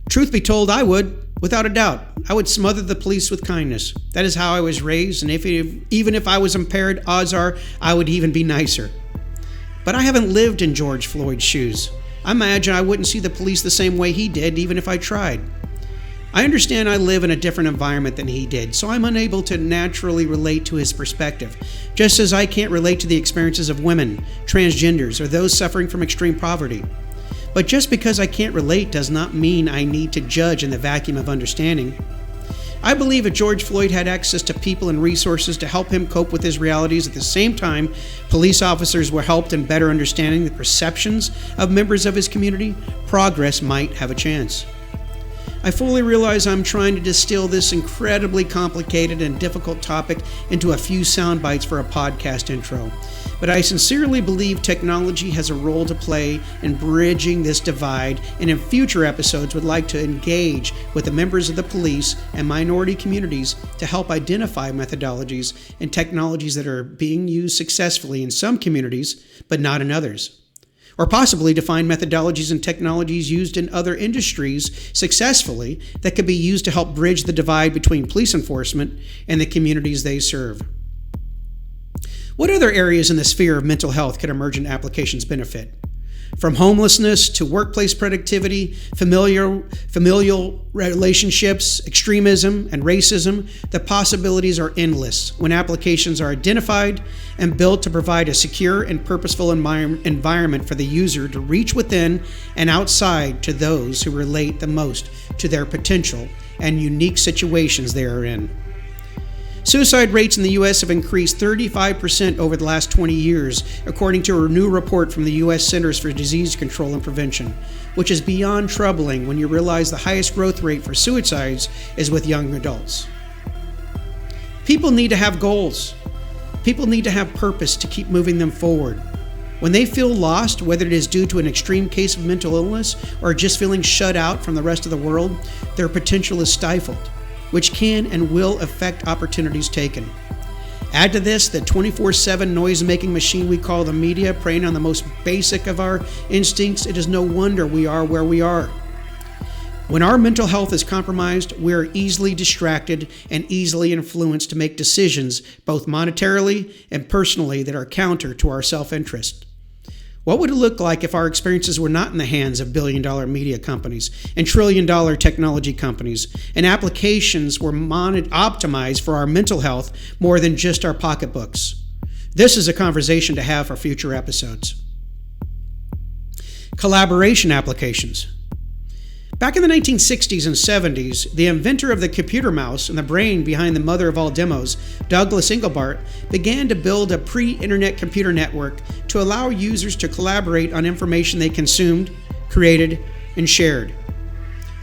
Truth be told, I would, without a doubt. I would smother the police with kindness. That is how I was raised, and even if I was impaired, odds are I would even be nicer. But I haven't lived in George Floyd's shoes. I imagine I wouldn't see the police the same way he did, even if I tried. I understand I live in a different environment than he did, so I'm unable to naturally relate to his perspective, just as I can't relate to the experiences of women, transgenders, or those suffering from extreme poverty. But just because I can't relate does not mean I need to judge in the vacuum of understanding. I believe if George Floyd had access to people and resources to help him cope with his realities, at the same time, police officers were helped in better understanding the perceptions of members of his community, progress might have a chance. I fully realize I'm trying to distill this incredibly complicated and difficult topic into a few sound bites for a podcast intro, but I sincerely believe technology has a role to play in bridging this divide, and in future episodes would like to engage with the members of the police and minority communities to help identify methodologies and technologies that are being used successfully in some communities, but not in others. Or possibly to find methodologies and technologies used in other industries successfully that could be used to help bridge the divide between police enforcement and the communities they serve. What other areas in the sphere of mental health could emergent applications benefit? From homelessness to workplace productivity, familial relationships, extremism, and racism, the possibilities are endless when applications are identified and built to provide a secure and purposeful environment for the user to reach within and outside to those who relate the most to their potential and unique situations they are in. Suicide rates in the U.S. have increased 35% over the last 20 years, according to a new report from the U.S. Centers for Disease Control and Prevention, which is beyond troubling when you realize the highest growth rate for suicides is with young adults. People need to have goals. People need to have purpose to keep moving them forward. When they feel lost, whether it is due to an extreme case of mental illness or just feeling shut out from the rest of the world, their potential is stifled, which can and will affect opportunities taken. Add to this the 24/7 noise-making machine we call the media, preying on the most basic of our instincts. It is no wonder we are where we are. When our mental health is compromised, we are easily distracted and easily influenced to make decisions, both monetarily and personally, that are counter to our self-interest. What would it look like if our experiences were not in the hands of billion-dollar media companies and trillion-dollar technology companies, and applications were optimized for our mental health more than just our pocketbooks? This is a conversation to have for future episodes. Collaboration applications. Back in the 1960s and 70s, the inventor of the computer mouse and the brain behind the mother of all demos, Douglas Engelbart, began to build a pre-internet computer network to allow users to collaborate on information they consumed, created, and shared.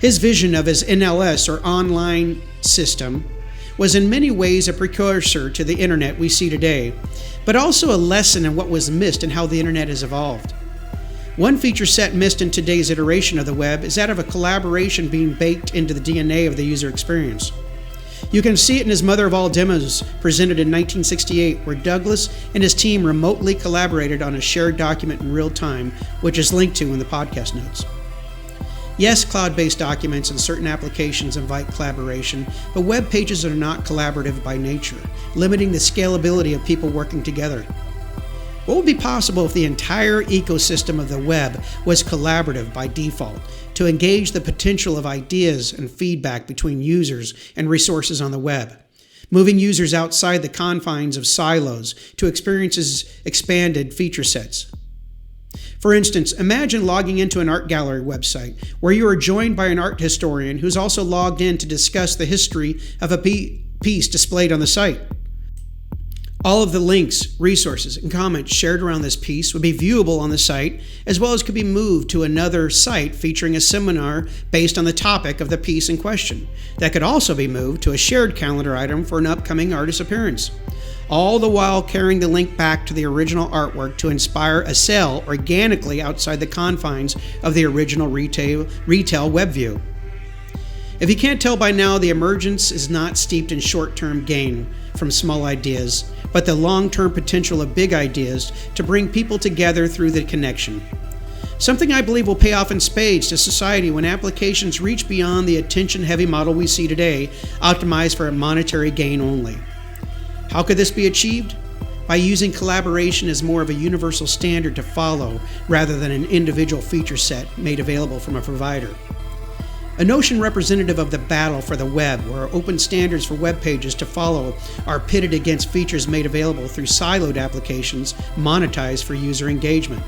His vision of his NLS, or online system, was in many ways a precursor to the internet we see today, but also a lesson in what was missed and how the internet has evolved. One feature set missed in today's iteration of the web is that of a collaboration being baked into the DNA of the user experience. You can see it in his Mother of All Demos, presented in 1968, where Douglas and his team remotely collaborated on a shared document in real time, which is linked to in the podcast notes. Yes, cloud-based documents and certain applications invite collaboration, but web pages are not collaborative by nature, limiting the scalability of people working together. What would be possible if the entire ecosystem of the web was collaborative by default to engage the potential of ideas and feedback between users and resources on the web, moving users outside the confines of silos to experiences expanded feature sets? For instance, imagine logging into an art gallery website where you are joined by an art historian who's also logged in to discuss the history of a piece displayed on the site. All of the links, resources, and comments shared around this piece would be viewable on the site, as well as could be moved to another site featuring a seminar based on the topic of the piece in question. That could also be moved to a shared calendar item for an upcoming artist appearance, all the while carrying the link back to the original artwork to inspire a sale organically outside the confines of the original retail web view. If you can't tell by now, the emergence is not steeped in short-term gain from small ideas, but the long-term potential of big ideas to bring people together through the connection. Something I believe will pay off in spades to society when applications reach beyond the attention-heavy model we see today, optimized for monetary gain only. How could this be achieved? By using collaboration as more of a universal standard to follow rather than an individual feature set made available from a provider. A notion representative of the battle for the web, where open standards for web pages to follow are pitted against features made available through siloed applications monetized for user engagement.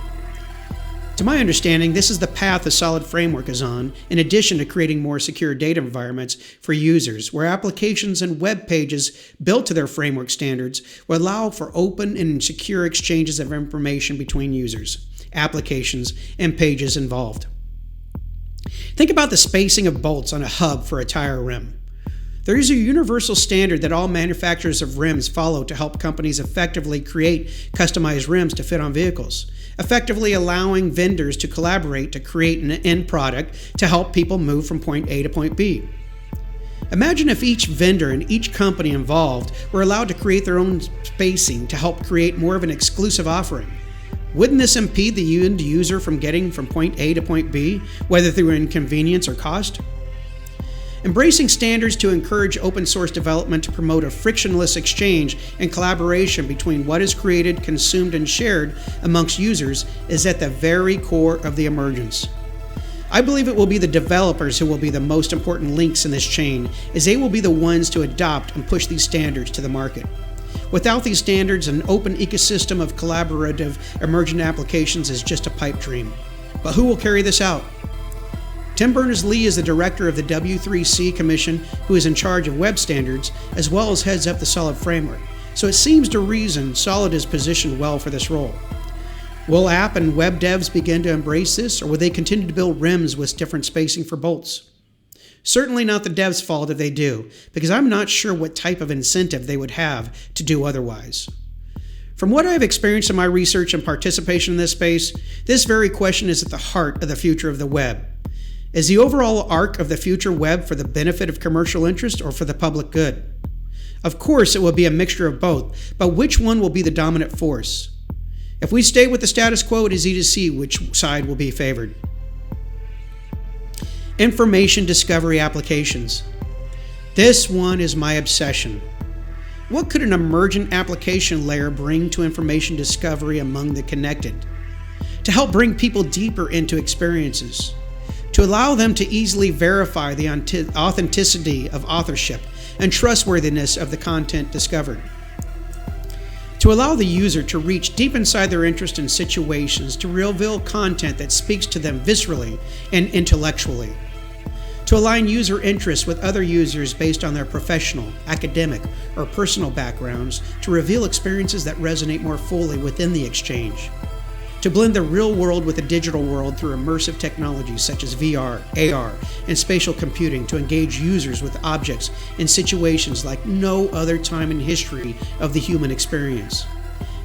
To my understanding, this is the path the Solid framework is on, in addition to creating more secure data environments for users, where applications and web pages built to their framework standards will allow for open and secure exchanges of information between users, applications, and pages involved. Think about the spacing of bolts on a hub for a tire rim. There is a universal standard that all manufacturers of rims follow to help companies effectively create customized rims to fit on vehicles, effectively allowing vendors to collaborate to create an end product to help people move from point A to point B. Imagine if each vendor and each company involved were allowed to create their own spacing to help create more of an exclusive offering. Wouldn't this impede the end user from getting from point A to point B, whether through inconvenience or cost? Embracing standards to encourage open source development to promote a frictionless exchange and collaboration between what is created, consumed, and shared amongst users is at the very core of the emergence. I believe it will be the developers who will be the most important links in this chain, as they will be the ones to adopt and push these standards to the market. Without these standards, an open ecosystem of collaborative emergent applications is just a pipe dream. But who will carry this out? Tim Berners-Lee is the director of the W3C Commission, who is in charge of web standards, as well as heads up the Solid framework. So it seems to reason Solid is positioned well for this role. Will app and web devs begin to embrace this, or will they continue to build rims with different spacing for bolts? Certainly not the devs' fault if they do, because I'm not sure what type of incentive they would have to do otherwise. From what I've experienced in my research and participation in this space, this very question is at the heart of the future of the web. Is the overall arc of the future web for the benefit of commercial interest or for the public good? Of course, it will be a mixture of both, but which one will be the dominant force? If we stay with the status quo, it is easy to see which side will be favored. Information discovery applications. This one is my obsession. What could an emergent application layer bring to information discovery among the connected? To help bring people deeper into experiences. To allow them to easily verify the authenticity of authorship and trustworthiness of the content discovered. To allow the user to reach deep inside their interest in situations to reveal content that speaks to them viscerally and intellectually. To align user interests with other users based on their professional, academic, or personal backgrounds to reveal experiences that resonate more fully within the exchange. To blend the real world with the digital world through immersive technologies such as VR, AR, and spatial computing to engage users with objects in situations like no other time in history of the human experience.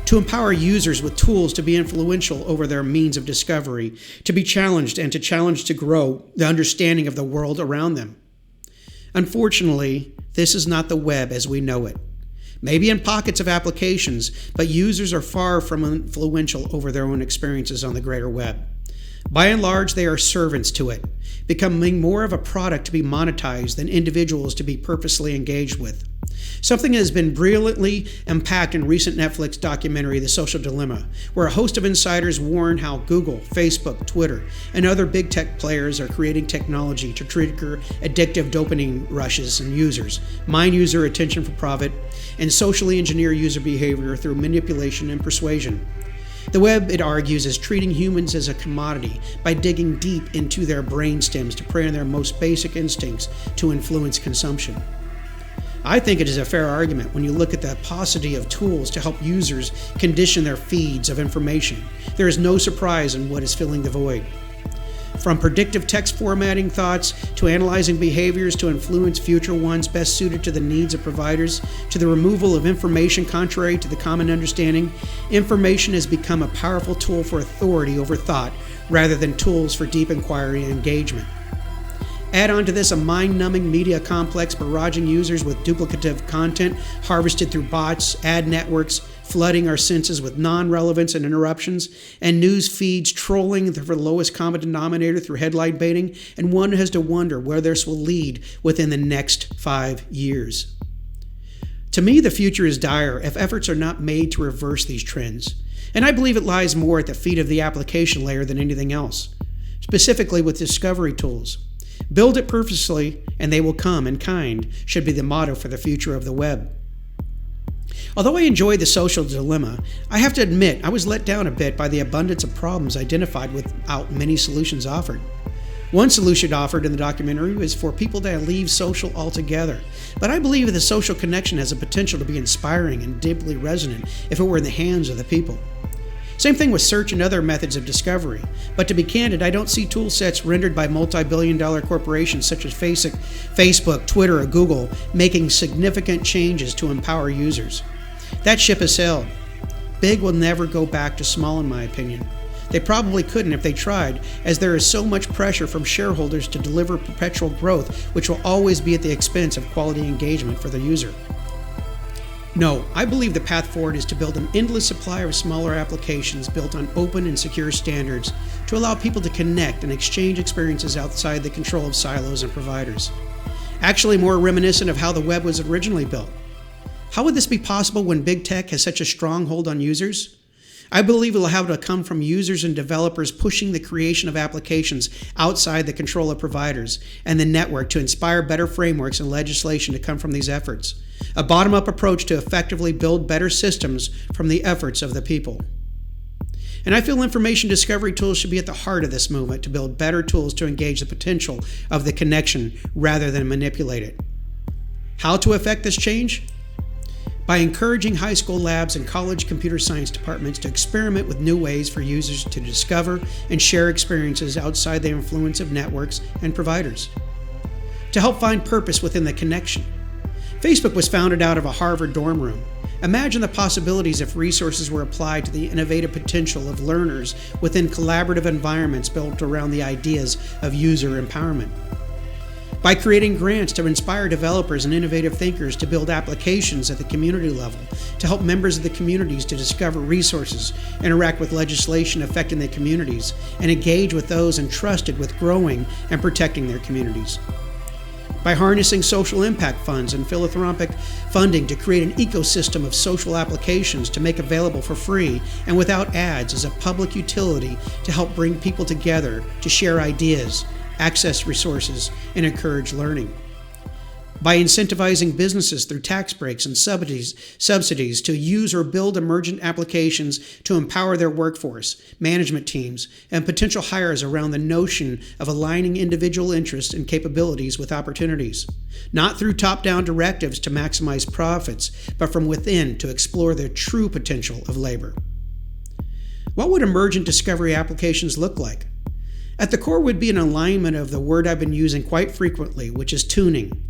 To empower users with tools to be influential over their means of discovery, to be challenged and to challenge to grow the understanding of the world around them. Unfortunately, this is not the web as we know it. Maybe in pockets of applications, but users are far from influential over their own experiences on the greater web. By and large, they are servants to it, becoming more of a product to be monetized than individuals to be purposely engaged with. Something that has been brilliantly unpacked in recent Netflix documentary, The Social Dilemma, where a host of insiders warn how Google, Facebook, Twitter, and other big tech players are creating technology to trigger addictive dopamine rushes in users, mine user attention for profit, and socially engineer user behavior through manipulation and persuasion. The web, it argues, is treating humans as a commodity by digging deep into their brainstems to prey on their most basic instincts to influence consumption. I think it is a fair argument when you look at the paucity of tools to help users condition their feeds of information. There is no surprise in what is filling the void. From predictive text formatting thoughts, to analyzing behaviors to influence future ones best suited to the needs of providers, to the removal of information contrary to the common understanding, information has become a powerful tool for authority over thought rather than tools for deep inquiry and engagement. Add on to this a mind-numbing media complex barraging users with duplicative content harvested through bots, ad networks, flooding our senses with non-relevance and interruptions, and news feeds trolling for the lowest common denominator through headline baiting, and one has to wonder where this will lead within the next 5 years. To me, the future is dire if efforts are not made to reverse these trends, and I believe it lies more at the feet of the application layer than anything else, specifically with discovery tools. Build it purposely, and they will come in kind, should be the motto for the future of the web. Although I enjoyed The Social Dilemma, I have to admit I was let down a bit by the abundance of problems identified without many solutions offered. One solution offered in the documentary was for people to leave social altogether, but I believe the social connection has a potential to be inspiring and deeply resonant if it were in the hands of the people. Same thing with search and other methods of discovery. But to be candid, I don't see tool sets rendered by multi-billion-dollar corporations such as Facebook, Twitter, or Google making significant changes to empower users. That ship has sailed. Big will never go back to small, in my opinion. They probably couldn't if they tried, as there is so much pressure from shareholders to deliver perpetual growth, which will always be at the expense of quality engagement for the user. No, I believe the path forward is to build an endless supply of smaller applications built on open and secure standards to allow people to connect and exchange experiences outside the control of silos and providers. Actually more reminiscent of how the web was originally built. How would this be possible when big tech has such a stronghold on users? I believe it will have to come from users and developers pushing the creation of applications outside the control of providers and the network to inspire better frameworks and legislation to come from these efforts. A bottom-up approach to effectively build better systems from the efforts of the people. And I feel information discovery tools should be at the heart of this movement to build better tools to engage the potential of the connection rather than manipulate it. How to effect this change? By encouraging high school labs and college computer science departments to experiment with new ways for users to discover and share experiences outside the influence of networks and providers. To help find purpose within the connection. Facebook was founded out of a Harvard dorm room. Imagine the possibilities if resources were applied to the innovative potential of learners within collaborative environments built around the ideas of user empowerment. By creating grants to inspire developers and innovative thinkers to build applications at the community level, to help members of the communities to discover resources, interact with legislation affecting their communities, and engage with those entrusted with growing and protecting their communities. By harnessing social impact funds and philanthropic funding to create an ecosystem of social applications to make available for free and without ads as a public utility to help bring people together to share ideas, access resources, and encourage learning. By incentivizing businesses through tax breaks and subsidies to use or build emergent applications to empower their workforce, management teams, and potential hires around the notion of aligning individual interests and capabilities with opportunities. Not through top-down directives to maximize profits, but from within to explore the true potential of labor. What would emergent discovery applications look like? At the core would be an alignment of the word I've been using quite frequently, which is tuning.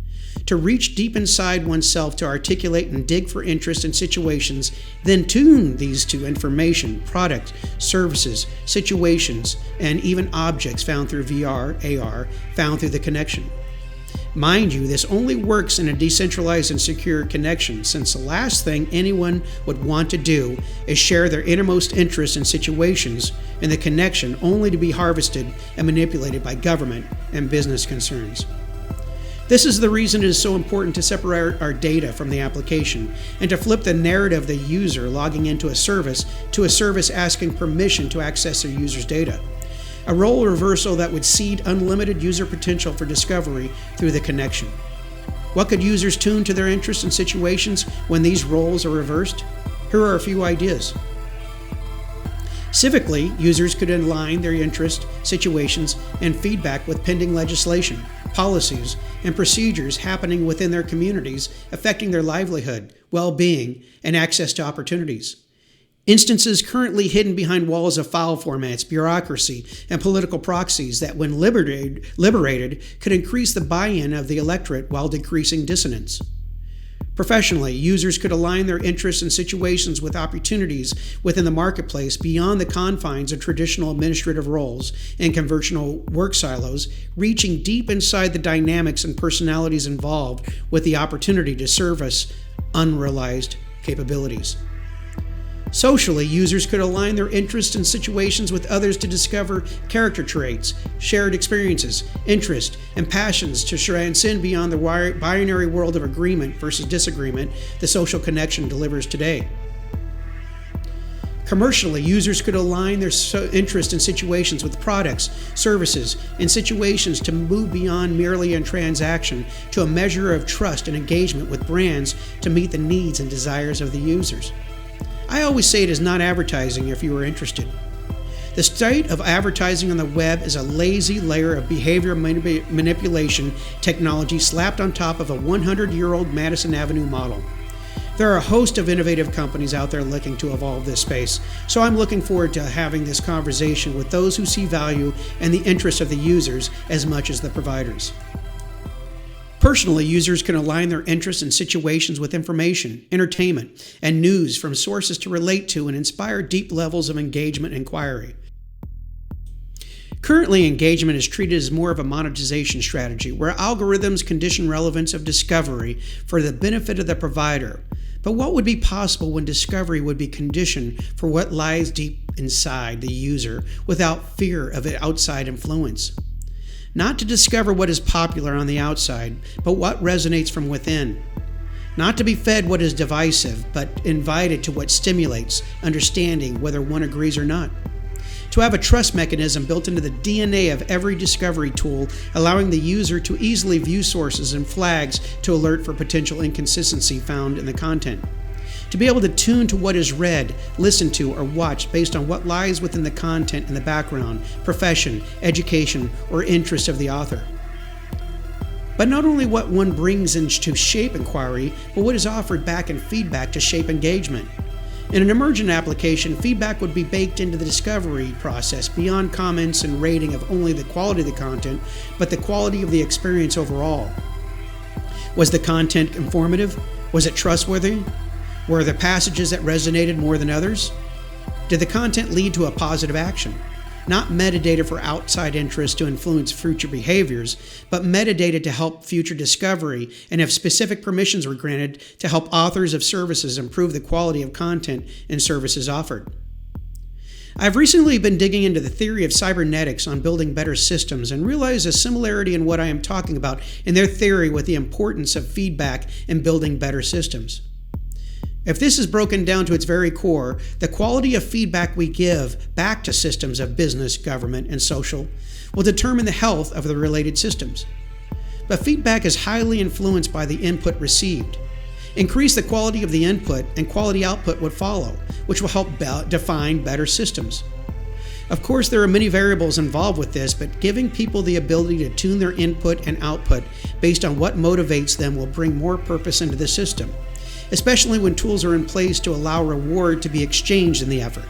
To reach deep inside oneself to articulate and dig for interest in situations, then tune these to information, products, services, situations, and even objects found through VR, AR, found through the connection. Mind you, this only works in a decentralized and secure connection, since the last thing anyone would want to do is share their innermost interests in situations in the connection only to be harvested and manipulated by government and business concerns. This is the reason it is so important to separate our data from the application and to flip the narrative of the user logging into a service to a service asking permission to access their user's data. A role reversal that would seed unlimited user potential for discovery through the connection. What could users tune to their interests and situations when these roles are reversed? Here are a few ideas. Civically, users could align their interests, situations, and feedback with pending legislation, policies, and procedures happening within their communities affecting their livelihood, well-being, and access to opportunities. Instances currently hidden behind walls of file formats, bureaucracy, and political proxies that, when liberated, could increase the buy-in of the electorate while decreasing dissonance. Professionally, users could align their interests and situations with opportunities within the marketplace beyond the confines of traditional administrative roles and conventional work silos, reaching deep inside the dynamics and personalities involved with the opportunity to service unrealized capabilities. Socially, users could align their interests and situations with others to discover character traits, shared experiences, interests, and passions to transcend beyond the binary world of agreement versus disagreement the social connection delivers today. Commercially, users could align their interests and situations with products, services, and situations to move beyond merely a transaction to a measure of trust and engagement with brands to meet the needs and desires of the users. I always say it is not advertising if you are interested. The state of advertising on the web is a lazy layer of behavior manipulation technology slapped on top of a 100-year-old Madison Avenue model. There are a host of innovative companies out there looking to evolve this space, so I'm looking forward to having this conversation with those who see value and the interests of the users as much as the providers. Personally, users can align their interests and situations with information, entertainment, and news from sources to relate to and inspire deep levels of engagement and inquiry. Currently, engagement is treated as more of a monetization strategy, where algorithms condition relevance of discovery for the benefit of the provider. But what would be possible when discovery would be conditioned for what lies deep inside the user without fear of outside influence? Not to discover what is popular on the outside, but what resonates from within. Not to be fed what is divisive, but invited to what stimulates understanding whether one agrees or not. To have a trust mechanism built into the DNA of every discovery tool, allowing the user to easily view sources and flags to alert for potential inconsistency found in the content. To be able to tune to what is read, listened to, or watched based on what lies within the content in the background, profession, education, or interest of the author. But not only what one brings in to shape inquiry, but what is offered back in feedback to shape engagement. In an emergent application, feedback would be baked into the discovery process beyond comments and rating of only the quality of the content, but the quality of the experience overall. Was the content informative? Was it trustworthy? Were there passages that resonated more than others? Did the content lead to a positive action? Not metadata for outside interest to influence future behaviors, but metadata to help future discovery, and if specific permissions were granted, to help authors of services improve the quality of content and services offered. I've recently been digging into the theory of cybernetics on building better systems and realized a similarity in what I am talking about in their theory with the importance of feedback in building better systems. If this is broken down to its very core, the quality of feedback we give back to systems of business, government, and social will determine the health of the related systems. But feedback is highly influenced by the input received. Increase the quality of the input and quality output would follow, which will help define better systems. Of course, there are many variables involved with this, but giving people the ability to tune their input and output based on what motivates them will bring more purpose into the system, especially when tools are in place to allow reward to be exchanged in the effort.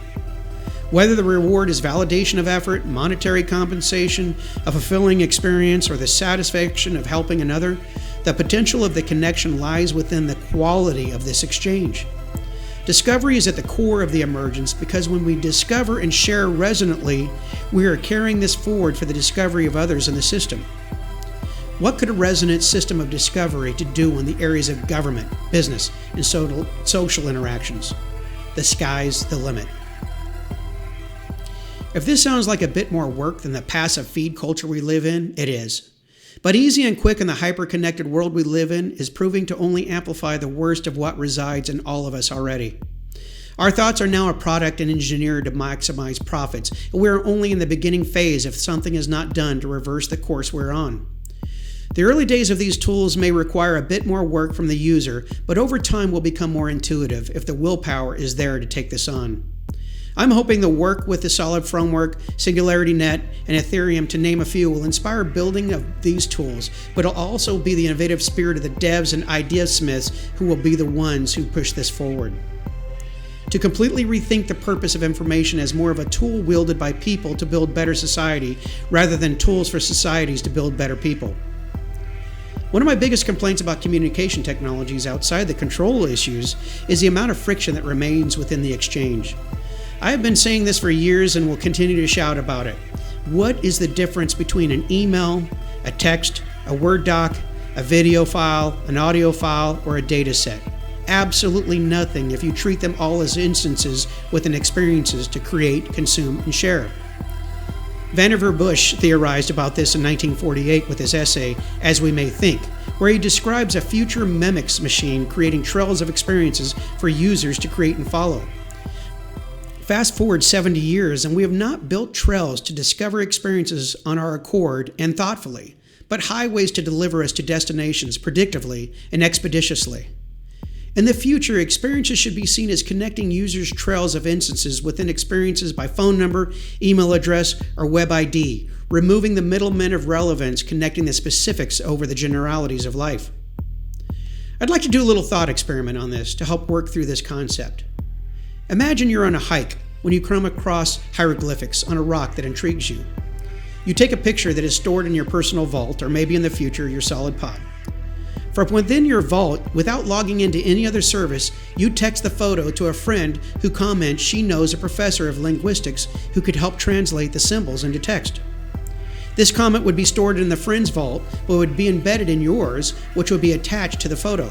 Whether the reward is validation of effort, monetary compensation, a fulfilling experience, or the satisfaction of helping another, the potential of the connection lies within the quality of this exchange. Discovery is at the core of the emergence because when we discover and share resonantly, we are carrying this forward for the discovery of others in the system. What could a resonant system of discovery to do in the areas of government, business, and social interactions? The sky's the limit. If this sounds like a bit more work than the passive feed culture we live in, it is. But easy and quick in the hyper-connected world we live in is proving to only amplify the worst of what resides in all of us already. Our thoughts are now a product and engineered to maximize profits, and we are only in the beginning phase if something is not done to reverse the course we're on. The early days of these tools may require a bit more work from the user, but over time will become more intuitive if the willpower is there to take this on. I'm hoping the work with the Solid Framework, SingularityNet, and Ethereum, to name a few, will inspire building of these tools, but it'll also be the innovative spirit of the devs and idea smiths who will be the ones who push this forward. To completely rethink the purpose of information as more of a tool wielded by people to build better society, rather than tools for societies to build better people. One of my biggest complaints about communication technologies outside the control issues is the amount of friction that remains within the exchange. I have been saying this for years and will continue to shout about it. What is the difference between an email, a text, a Word doc, a video file, an audio file, or a data set? Absolutely nothing if you treat them all as instances within experiences to create, consume, and share. Vannevar Bush theorized about this in 1948 with his essay, As We May Think, where he describes a future mimics machine creating trails of experiences for users to create and follow. Fast forward 70 years and we have not built trails to discover experiences on our accord and thoughtfully, but highways to deliver us to destinations predictively and expeditiously. In the future, experiences should be seen as connecting users' trails of instances within experiences by phone number, email address, or web ID, removing the middlemen of relevance, connecting the specifics over the generalities of life. I'd like to do a little thought experiment on this to help work through this concept. Imagine you're on a hike when you come across hieroglyphics on a rock that intrigues you. You take a picture that is stored in your personal vault, or maybe in the future, your Solid Pod. From within your vault, without logging into any other service, you text the photo to a friend who comments she knows a professor of linguistics who could help translate the symbols into text. This comment would be stored in the friend's vault, but would be embedded in yours, which would be attached to the photo.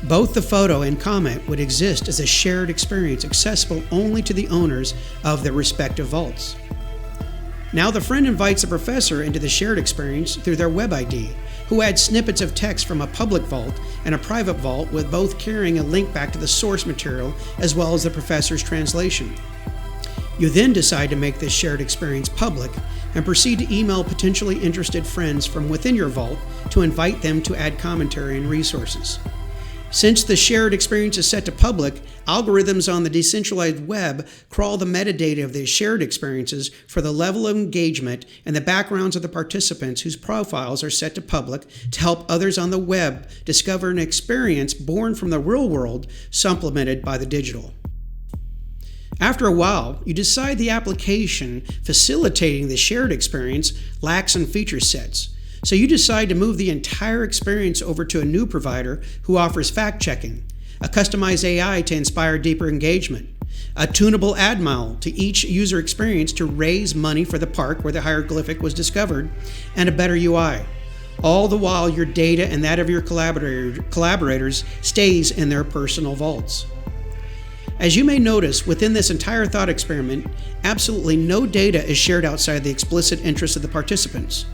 Both the photo and comment would exist as a shared experience accessible only to the owners of their respective vaults. Now the friend invites the professor into the shared experience through their web ID, who adds snippets of text from a public vault and a private vault, with both carrying a link back to the source material as well as the professor's translation. You then decide to make this shared experience public and proceed to email potentially interested friends from within your vault to invite them to add commentary and resources. Since the shared experience is set to public, algorithms on the decentralized web crawl the metadata of these shared experiences for the level of engagement and the backgrounds of the participants whose profiles are set to public to help others on the web discover an experience born from the real world, supplemented by the digital. After a while, you decide the application facilitating the shared experience lacks in feature sets. So you decide to move the entire experience over to a new provider who offers fact-checking, a customized AI to inspire deeper engagement, a tunable ad model to each user experience to raise money for the park where the hieroglyphic was discovered, and a better UI. All the while your data and that of your collaborators stays in their personal vaults. As you may notice, within this entire thought experiment, absolutely no data is shared outside the explicit interests of the participants.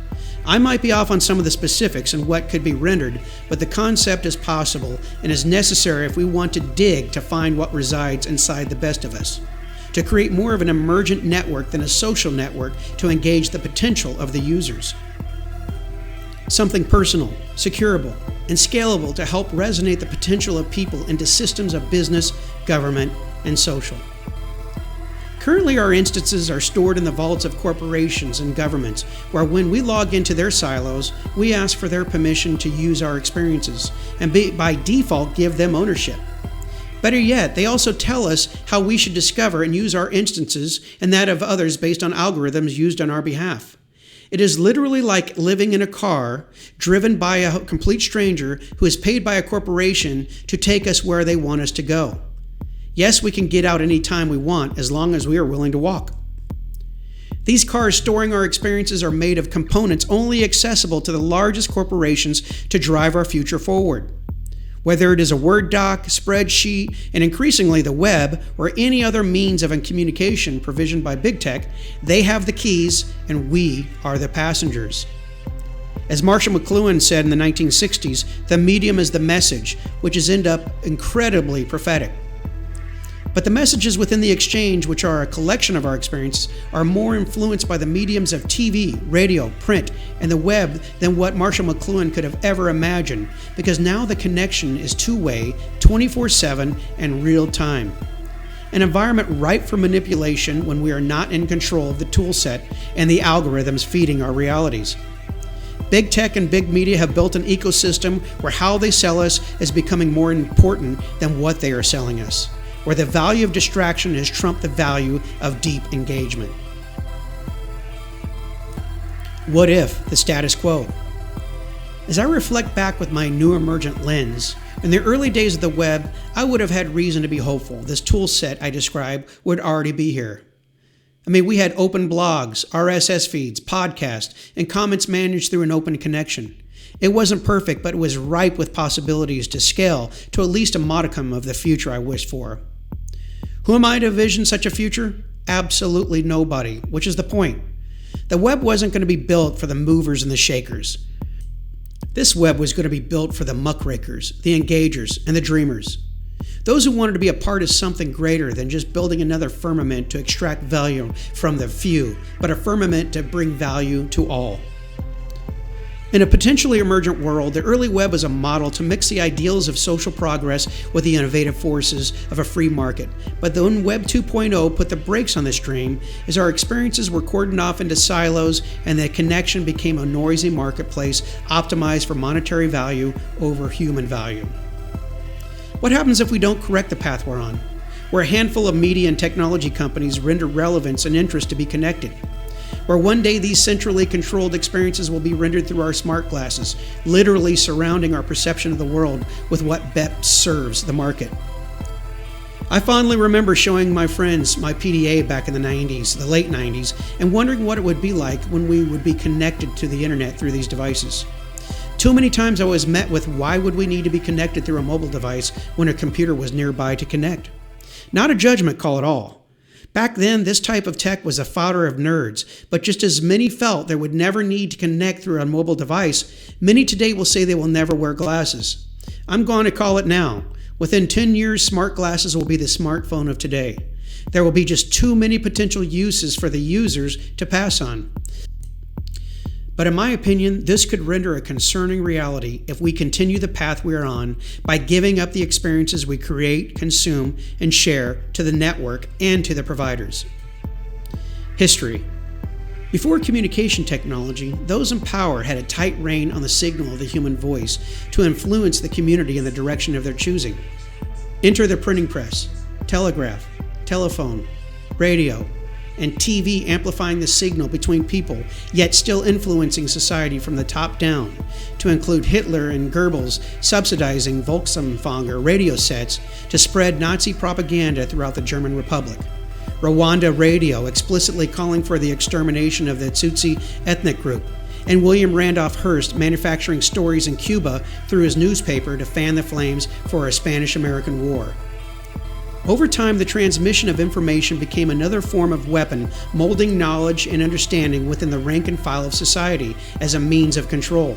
I might be off on some of the specifics and what could be rendered, but the concept is possible and is necessary if we want to dig to find what resides inside the best of us, to create more of an emergent network than a social network to engage the potential of the users. Something personal, securable, and scalable to help resonate the potential of people into systems of business, government, and social. Currently, our instances are stored in the vaults of corporations and governments, where when we log into their silos, we ask for their permission to use our experiences, and by default give them ownership. Better yet, they also tell us how we should discover and use our instances and that of others based on algorithms used on our behalf. It is literally like living in a car driven by a complete stranger who is paid by a corporation to take us where they want us to go. Yes, we can get out any time we want as long as we are willing to walk. These cars storing our experiences are made of components only accessible to the largest corporations to drive our future forward. Whether it is a Word doc, spreadsheet, and increasingly the web, or any other means of communication provisioned by big tech, they have the keys and we are the passengers. As Marshall McLuhan said in the 1960s, the medium is the message, which has ended up incredibly prophetic. But the messages within the exchange, which are a collection of our experiences, are more influenced by the mediums of TV, radio, print, and the web than what Marshall McLuhan could have ever imagined, because now the connection is two-way, 24/7, and real-time. An environment ripe for manipulation when we are not in control of the tool set and the algorithms feeding our realities. Big tech and big media have built an ecosystem where how they sell us is becoming more important than what they are selling us, where the value of distraction has trumped the value of deep engagement. What if the status quo? As I reflect back with my new emergent lens, in the early days of the web, I would have had reason to be hopeful this tool set I describe would already be here. I mean, we had open blogs, RSS feeds, podcasts, and comments managed through an open connection. It wasn't perfect, but it was ripe with possibilities to scale to at least a modicum of the future I wished for. Who am I to envision such a future? Absolutely nobody, which is the point. The web wasn't going to be built for the movers and the shakers. This web was going to be built for the muckrakers, the engagers, and the dreamers. Those who wanted to be a part of something greater than just building another firmament to extract value from the few, but a firmament to bring value to all. In a potentially emergent world, the early web was a model to mix the ideals of social progress with the innovative forces of a free market. But then Web 2.0 put the brakes on this dream as our experiences were cordoned off into silos and the connection became a noisy marketplace optimized for monetary value over human value. What happens if we don't correct the path we're on, where a handful of media and technology companies render relevance and interest to be connected? Where one day these centrally controlled experiences will be rendered through our smart glasses, literally surrounding our perception of the world with what best serves the market. I fondly remember showing my friends my PDA back in the 90s, the late 90s, and wondering what it would be like when we would be connected to the internet through these devices. Too many times I was met with, why would we need to be connected through a mobile device when a computer was nearby to connect? Not a judgment call at all. Back then, this type of tech was a fodder of nerds, but just as many felt there would never need to connect through a mobile device, many today will say they will never wear glasses. I'm going to call it now. Within 10 years, smart glasses will be the smartphone of today. There will be just too many potential uses for the users to pass on. But in my opinion, this could render a concerning reality if we continue the path we are on by giving up the experiences we create, consume, and share to the network and to the providers. History. Before communication technology, those in power had a tight rein on the signal of the human voice to influence the community in the direction of their choosing. Enter the printing press, telegraph, telephone, radio, and TV amplifying the signal between people, yet still influencing society from the top down, to include Hitler and Goebbels subsidizing Volksempfänger radio sets to spread Nazi propaganda throughout the German Republic. Rwanda radio explicitly calling for the extermination of the Tutsi ethnic group, and William Randolph Hearst manufacturing stories in Cuba through his newspaper to fan the flames for a Spanish-American war. Over time, the transmission of information became another form of weapon, molding knowledge and understanding within the rank and file of society as a means of control.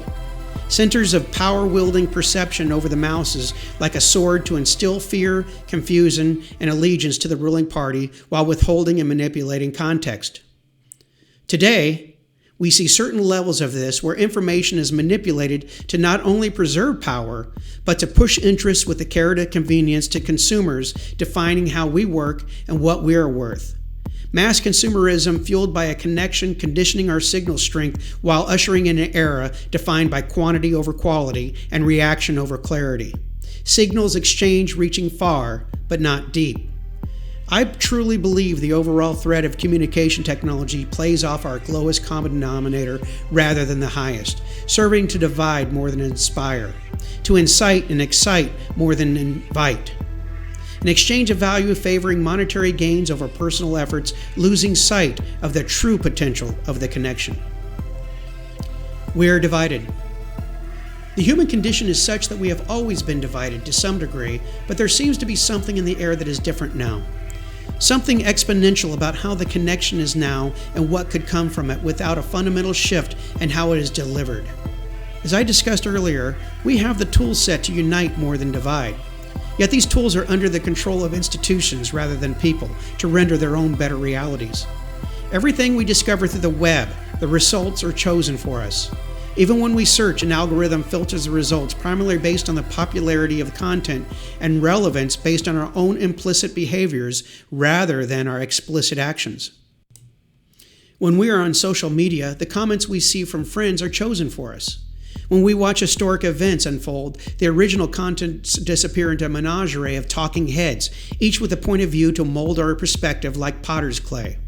Centers of power-wielding perception over the masses like a sword to instill fear, confusion, and allegiance to the ruling party while withholding and manipulating context. Today, we see certain levels of this where information is manipulated to not only preserve power, but to push interests with the carrot of convenience to consumers, defining how we work and what we are worth. Mass consumerism fueled by a connection conditioning our signal strength while ushering in an era defined by quantity over quality and reaction over clarity. Signals exchange reaching far, but not deep. I truly believe the overall threat of communication technology plays off our lowest common denominator rather than the highest, serving to divide more than inspire, to incite and excite more than invite. An exchange of value favoring monetary gains over personal efforts, losing sight of the true potential of the connection. We are divided. The human condition is such that we have always been divided to some degree, but there seems to be something in the air that is different now. Something exponential about how the connection is now and what could come from it without a fundamental shift in how it is delivered. As I discussed earlier, we have the tool set to unite more than divide. Yet these tools are under the control of institutions rather than people to render their own better realities. Everything we discover through the web, the results are chosen for us. Even when we search, an algorithm filters the results primarily based on the popularity of the content and relevance based on our own implicit behaviors rather than our explicit actions. When we are on social media, the comments we see from friends are chosen for us. When we watch historic events unfold, the original contents disappear into a menagerie of talking heads, each with a point of view to mold our perspective like potter's clay.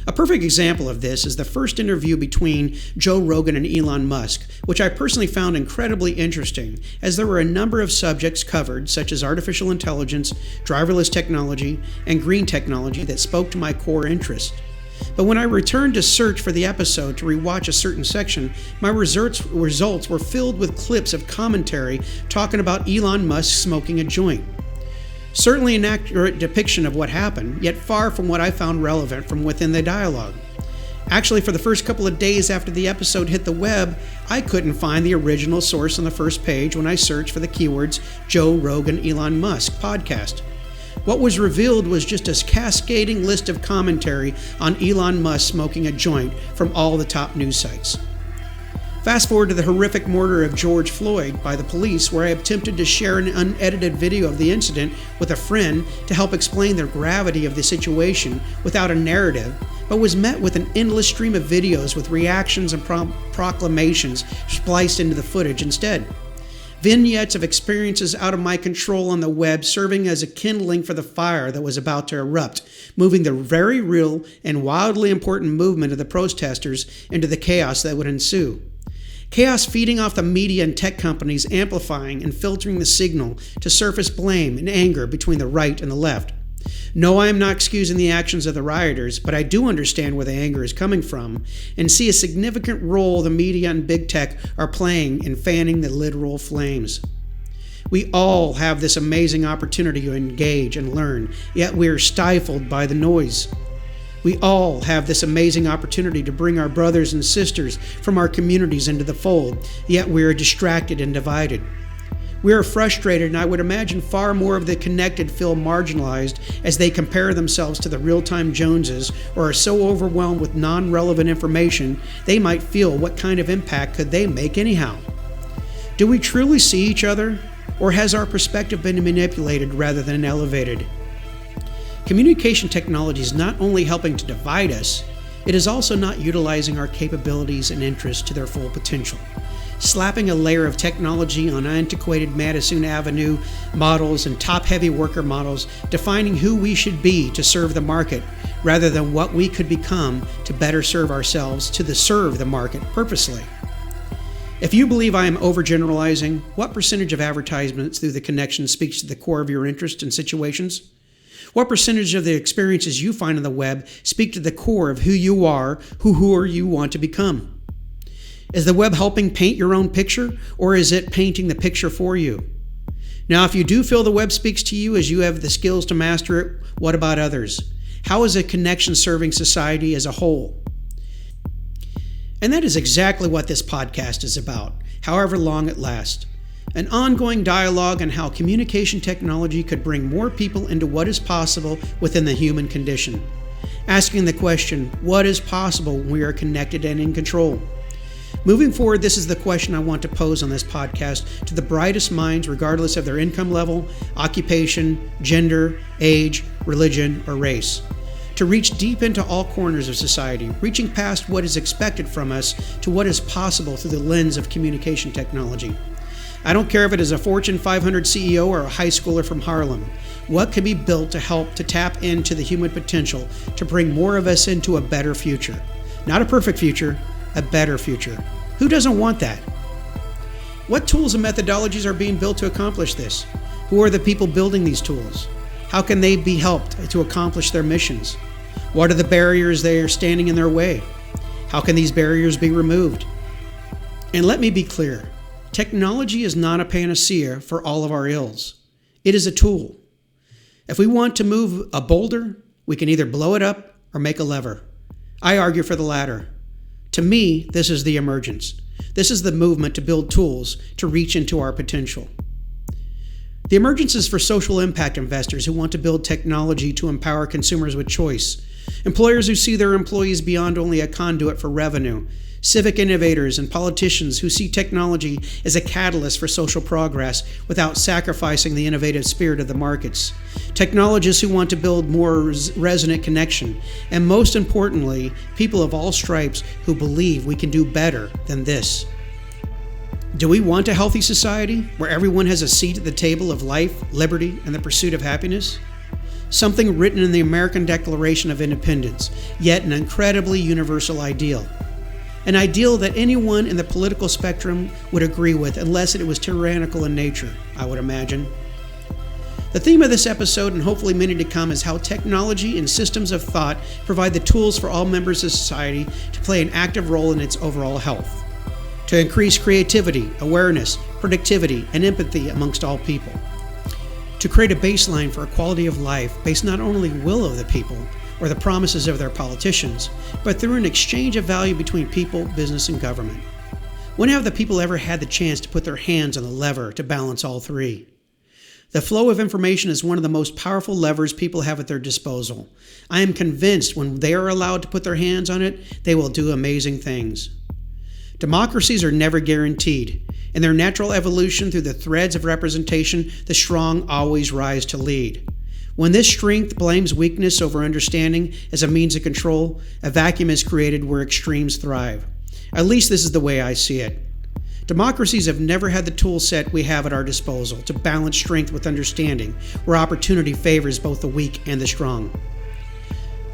A perfect example of this is the first interview between Joe Rogan and Elon Musk, which I personally found incredibly interesting, as there were a number of subjects covered, such as artificial intelligence, driverless technology, and green technology that spoke to my core interest. But when I returned to search for the episode to rewatch a certain section, my results were filled with clips of commentary talking about Elon Musk smoking a joint. Certainly an accurate depiction of what happened, yet far from what I found relevant from within the dialogue. Actually, for the first couple of days after the episode hit the web, I couldn't find the original source on the first page when I searched for the keywords Joe Rogan Elon Musk podcast. What was revealed was just a cascading list of commentary on Elon Musk smoking a joint from all the top news sites. Fast forward to the horrific murder of George Floyd by the police, where I attempted to share an unedited video of the incident with a friend to help explain the gravity of the situation without a narrative, but was met with an endless stream of videos with reactions and proclamations spliced into the footage instead. Vignettes of experiences out of my control on the web serving as a kindling for the fire that was about to erupt, moving the very real and wildly important movement of the protesters into the chaos that would ensue. Chaos feeding off the media and tech companies, amplifying and filtering the signal to surface blame and anger between the right and the left. No, I am not excusing the actions of the rioters, but I do understand where the anger is coming from and see a significant role the media and big tech are playing in fanning the literal flames. We all have this amazing opportunity to engage and learn, yet we are stifled by the noise. We all have this amazing opportunity to bring our brothers and sisters from our communities into the fold, yet we are distracted and divided. We are frustrated, and I would imagine far more of the connected feel marginalized as they compare themselves to the real-time Joneses or are so overwhelmed with non-relevant information they might feel what kind of impact could they make anyhow. Do we truly see each other, or has our perspective been manipulated rather than elevated? Communication technology is not only helping to divide us, it is also not utilizing our capabilities and interests to their full potential. Slapping a layer of technology on antiquated Madison Avenue models and top-heavy worker models, defining who we should be to serve the market, rather than what we could become to better serve ourselves to serve the market purposely. If you believe I am overgeneralizing, what percentage of advertisements through the connection speaks to the core of your interest and situations? What percentage of the experiences you find on the web speak to the core of who you are, who are you want to become? Is the web helping paint your own picture, or is it painting the picture for you? Now, if you do feel the web speaks to you as you have the skills to master it, what about others? How is a connection serving society as a whole? And that is exactly what this podcast is about, however long it lasts. An ongoing dialogue on how communication technology could bring more people into what is possible within the human condition. Asking the question, what is possible when we are connected and in control? Moving forward, this is the question I want to pose on this podcast to the brightest minds, regardless of their income level, occupation, gender, age, religion, or race. To reach deep into all corners of society, reaching past what is expected from us to what is possible through the lens of communication technology. I don't care if it is a Fortune 500 CEO or a high schooler from Harlem. What can be built to help to tap into the human potential to bring more of us into a better future? Not a perfect future, a better future. Who doesn't want that? What tools and methodologies are being built to accomplish this? Who are the people building these tools? How can they be helped to accomplish their missions? What are the barriers that are standing in their way? How can these barriers be removed? And let me be clear, technology is not a panacea for all of our ills. It is a tool. If we want to move a boulder, we can either blow it up or make a lever. I argue for the latter. To me, this is the emergence. This is the movement to build tools to reach into our potential. The Emergence is for social impact investors who want to build technology to empower consumers with choice, employers who see their employees beyond only a conduit for revenue, civic innovators and politicians who see technology as a catalyst for social progress without sacrificing the innovative spirit of the markets, technologists who want to build more resonant connection, and most importantly, people of all stripes who believe we can do better than this. Do we want a healthy society where everyone has a seat at the table of life, liberty, and the pursuit of happiness? Something written in the American Declaration of Independence, yet an incredibly universal ideal. An ideal that anyone in the political spectrum would agree with unless it was tyrannical in nature, I would imagine. The theme of this episode, and hopefully many to come, is how technology and systems of thought provide the tools for all members of society to play an active role in its overall health, to increase creativity, awareness, productivity, and empathy amongst all people, to create a baseline for a quality of life based not only will of the people or the promises of their politicians, but through an exchange of value between people, business, and government. When have the people ever had the chance to put their hands on the lever to balance all three? The flow of information is one of the most powerful levers people have at their disposal. I am convinced when they are allowed to put their hands on it, they will do amazing things. Democracies are never guaranteed. In their natural evolution through the threads of representation, the strong always rise to lead. When this strength blames weakness over understanding as a means of control, a vacuum is created where extremes thrive. At least this is the way I see it. Democracies have never had the tool set we have at our disposal to balance strength with understanding, where opportunity favors both the weak and the strong.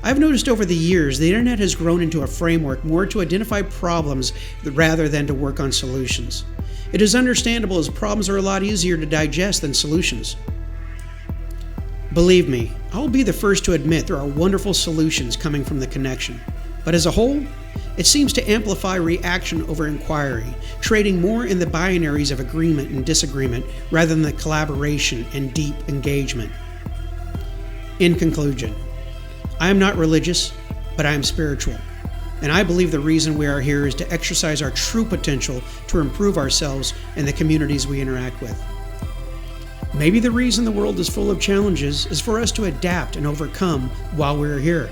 I've noticed over the years the internet has grown into a framework more to identify problems rather than to work on solutions. It is understandable as problems are a lot easier to digest than solutions. Believe me, I will be the first to admit there are wonderful solutions coming from the connection. But as a whole, it seems to amplify reaction over inquiry, trading more in the binaries of agreement and disagreement rather than the collaboration and deep engagement. In conclusion, I am not religious, but I am spiritual. And I believe the reason we are here is to exercise our true potential to improve ourselves and the communities we interact with. Maybe the reason the world is full of challenges is for us to adapt and overcome while we're here,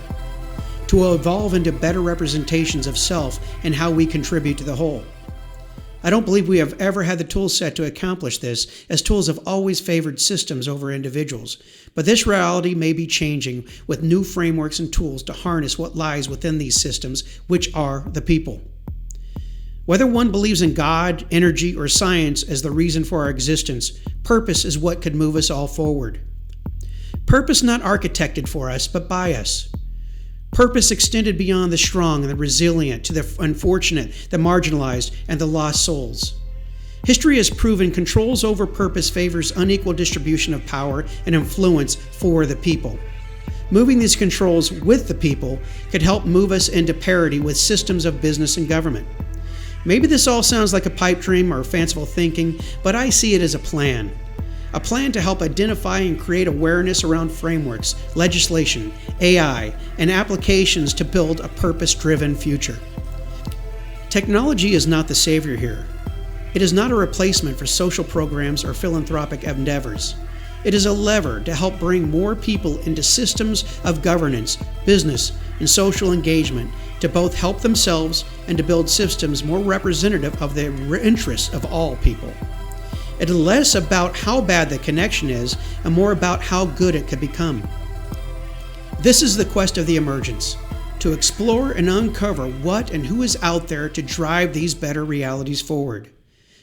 to evolve into better representations of self and how we contribute to the whole. I don't believe we have ever had the tool set to accomplish this, as tools have always favored systems over individuals. But this reality may be changing with new frameworks and tools to harness what lies within these systems, which are the people. Whether one believes in God, energy, or science as the reason for our existence, purpose is what could move us all forward. Purpose not architected for us, but by us. Purpose extended beyond the strong and the resilient to the unfortunate, the marginalized, and the lost souls. History has proven controls over purpose favors unequal distribution of power and influence for the people. Moving these controls with the people could help move us into parity with systems of business and government. Maybe this all sounds like a pipe dream or fanciful thinking, but I see it as a plan. A plan to help identify and create awareness around frameworks, legislation, AI, and applications to build a purpose-driven future. Technology is not the savior here. It is not a replacement for social programs or philanthropic endeavors. It is a lever to help bring more people into systems of governance, business, and social engagement to both help themselves and to build systems more representative of the interests of all people. It is less about how bad the connection is and more about how good it could become. This is the quest of the Emergence, to explore and uncover what and who is out there to drive these better realities forward.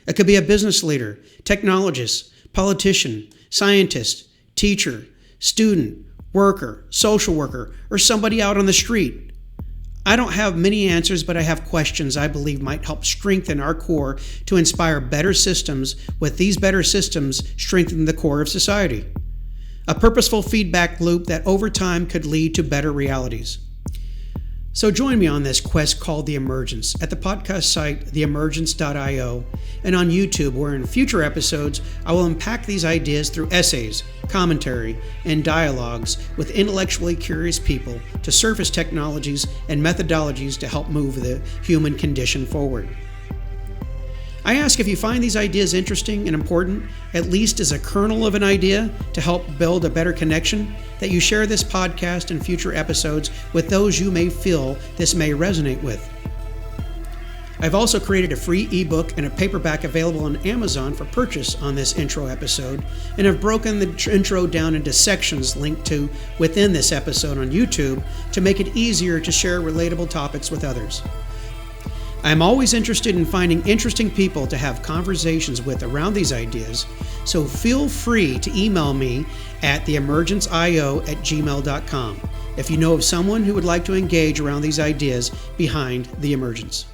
It could be a business leader, technologist, politician, scientist, teacher, student, worker, social worker, or somebody out on the street. I don't have many answers, but I have questions I believe might help strengthen our core to inspire better systems, with these better systems strengthening the core of society. A purposeful feedback loop that over time could lead to better realities. So join me on this quest called The Emergence at the podcast site theemergence.io and on YouTube, where in future episodes I will unpack these ideas through essays, commentary, and dialogues with intellectually curious people to surface technologies and methodologies to help move the human condition forward. I ask if you find these ideas interesting and important, at least as a kernel of an idea to help build a better connection, that you share this podcast and future episodes with those you may feel this may resonate with. I've also created a free ebook and a paperback available on Amazon for purchase on this intro episode, and have broken the intro down into sections linked to within this episode on YouTube to make it easier to share relatable topics with others. I am always interested in finding interesting people to have conversations with around these ideas, so feel free to email me at theemergenceio@gmail.com if you know of someone who would like to engage around these ideas behind the emergence.